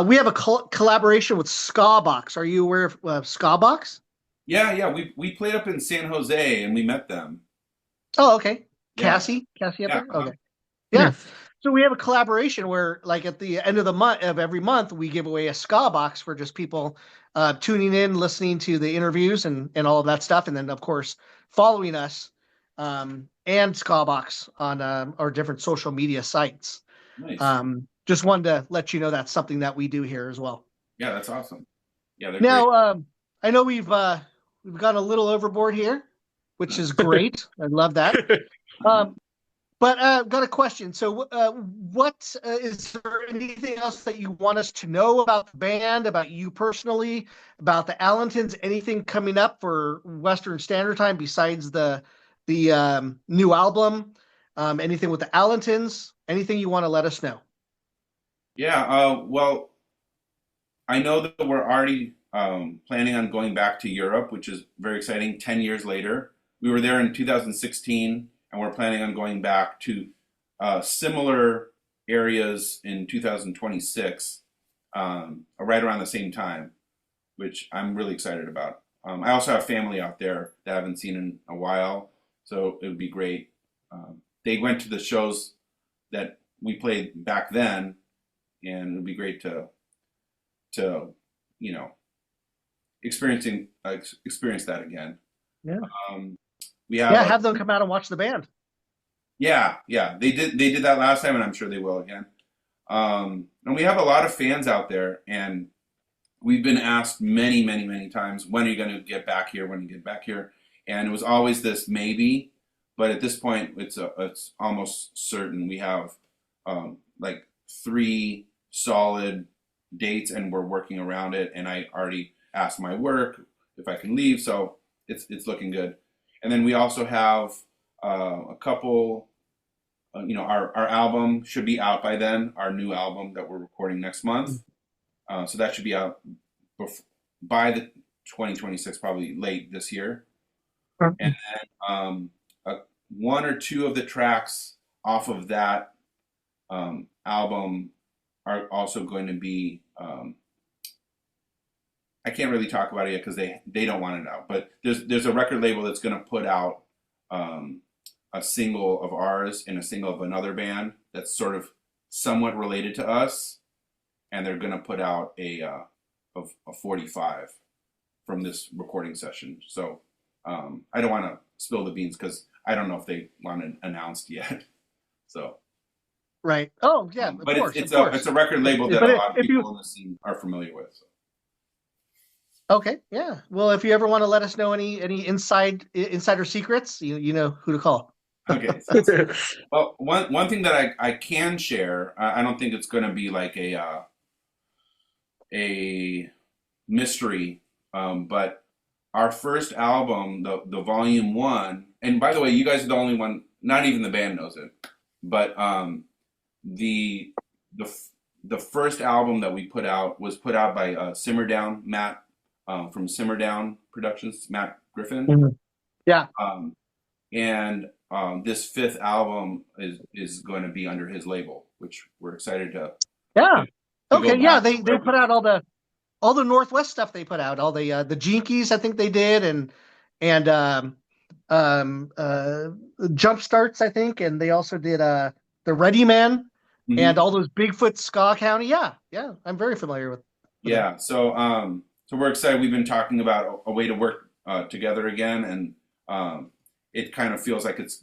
We have a collaboration with Ska Box. Are you aware of Ska Box? Yeah, yeah. We played up in San Jose and we met them. Oh, okay. Yeah, Cassie up yeah. there. Okay, yeah. So we have a collaboration where, like, at the end of the month of every month, we give away a Ska Box for just people tuning in, listening to the interviews and all of that stuff, and then of course following us and Ska Box on our different social media sites. Nice. Just wanted to let you know that's something that we do here as well. Yeah, that's awesome. Yeah, they're great. Now, I know we've gone a little overboard here, which is great. I love that. But I've got a question. So, what is there anything else that you want us to know about the band, about you personally, about the Allentons? Anything coming up for Western Standard Time besides the new album? Anything with the Allentons? Anything you want to let us know? Yeah. Well, I know that we're already planning on going back to Europe, which is very exciting. 10 years later, we were there in 2016. And we're planning on going back to similar areas in 2026, right around the same time, which I'm really excited about. I also have family out there that I haven't seen in a while, so it would be great. They went to the shows that we played back then, and it would be great to experience that again. Yeah. We have Have them come out and watch the band. Yeah, they did that last time, and I'm sure they will again. And we have a lot of fans out there, and we've been asked many, many, many times, when are you going to get back here? When are you get back here? And it was always this maybe, but at this point, it's almost certain. We have like 3 solid dates, and we're working around it. And I already asked my work if I can leave, so it's looking good. And then we also have a couple, our album should be out by then, our new album that we're recording next month. So that should be out by the 2026, probably late this year. And then 1 or 2 of the tracks off of that album are also going to be, I can't really talk about it yet because they don't want it out. But there's a record label that's going to put out a single of ours and a single of another band that's sort of somewhat related to us, and they're going to put out a 45 from this recording session. So I don't want to spill the beans because I don't know if they want it announced yet. So. Right. Oh yeah. But of course. it's a record label that a lot of people in the scene are familiar with. So. Okay. Yeah. Well, if you ever want to let us know any insider secrets, you know who to call. Okay. Well, one thing that I can share, I don't think it's going to be like a mystery, but our first album, the volume 1, and by the way, you guys are the only one, not even the band knows it, but the the first album that we put out was put out by Simmer Down Matt from Simmer Down Productions, Matt Griffin. Mhm. Yeah. And this fifth album is going to be under his label, which we're excited to. Yeah. to Okay. go Yeah. back. They put out all the Northwest stuff. They put out all the Jinkies. I think they did, and Jump Starts. I think, and they also did the Ready Man and all those Bigfoot Ska County. Yeah. Yeah. I'm very familiar with Yeah. So so we're excited. We've been talking about a way to work together again, and it kind of feels like it's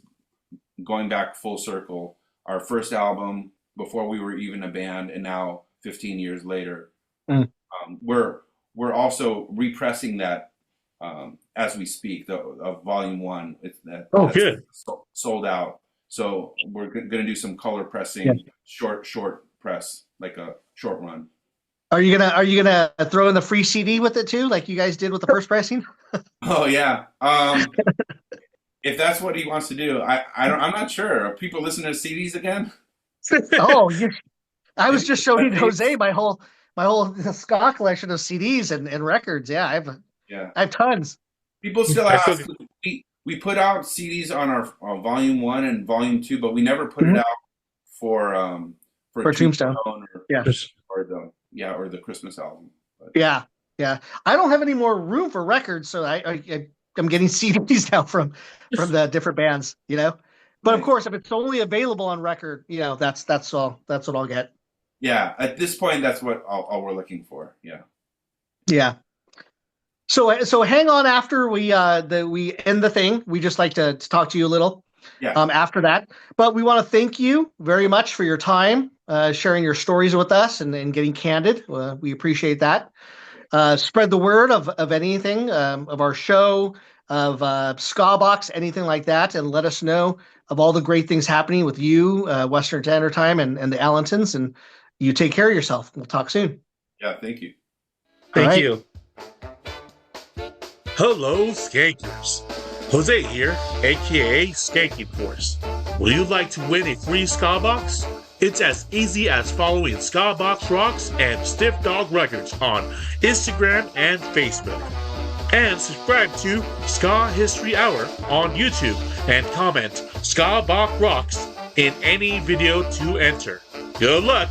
going back full circle. Our first album before we were even a band, and now 15 years later, we're also repressing that as we speak. The volume 1, that's good. sold out. So we're going to do some color pressing, short press, like a short run. Are you gonna throw in the free CD with it too, like you guys did with the first pressing? Oh yeah. If that's what he wants to do, I'm not sure. Are people listening to CDs again? Oh, I was just showing Jose my whole ska collection of CDs and records. Yeah, I have tons. People still ask. We put out CDs on our volume 1 and volume 2, but we never put it out for Tombstone or the Christmas album. But. Yeah. I don't have any more room for records, so I'm getting CDs now from the different bands, But of course, if it's only available on record, that's all. That's what I'll get. Yeah, at this point, that's what all we're looking for. Yeah. Yeah. So hang on after we end the thing. We just like to talk to you a little. Yeah. After that, but we want to thank you very much for your time, sharing your stories with us and getting candid. We appreciate that. Spread the word of anything, of our show, of Ska Box, anything like that, and let us know of all the great things happening with you, Western Standard Time, and the Allentons. And you take care of yourself. We'll talk soon. Yeah, thank you. Thank you. Hello, Skankers. Jose here, aka Skanking Force. Will you like to win a free Ska Box? It's as easy as following Ska Box Rocks and Stiff Dog Records on Instagram and Facebook. And subscribe to Ska History Hour on YouTube and comment Ska Box Rocks in any video to enter. Good luck!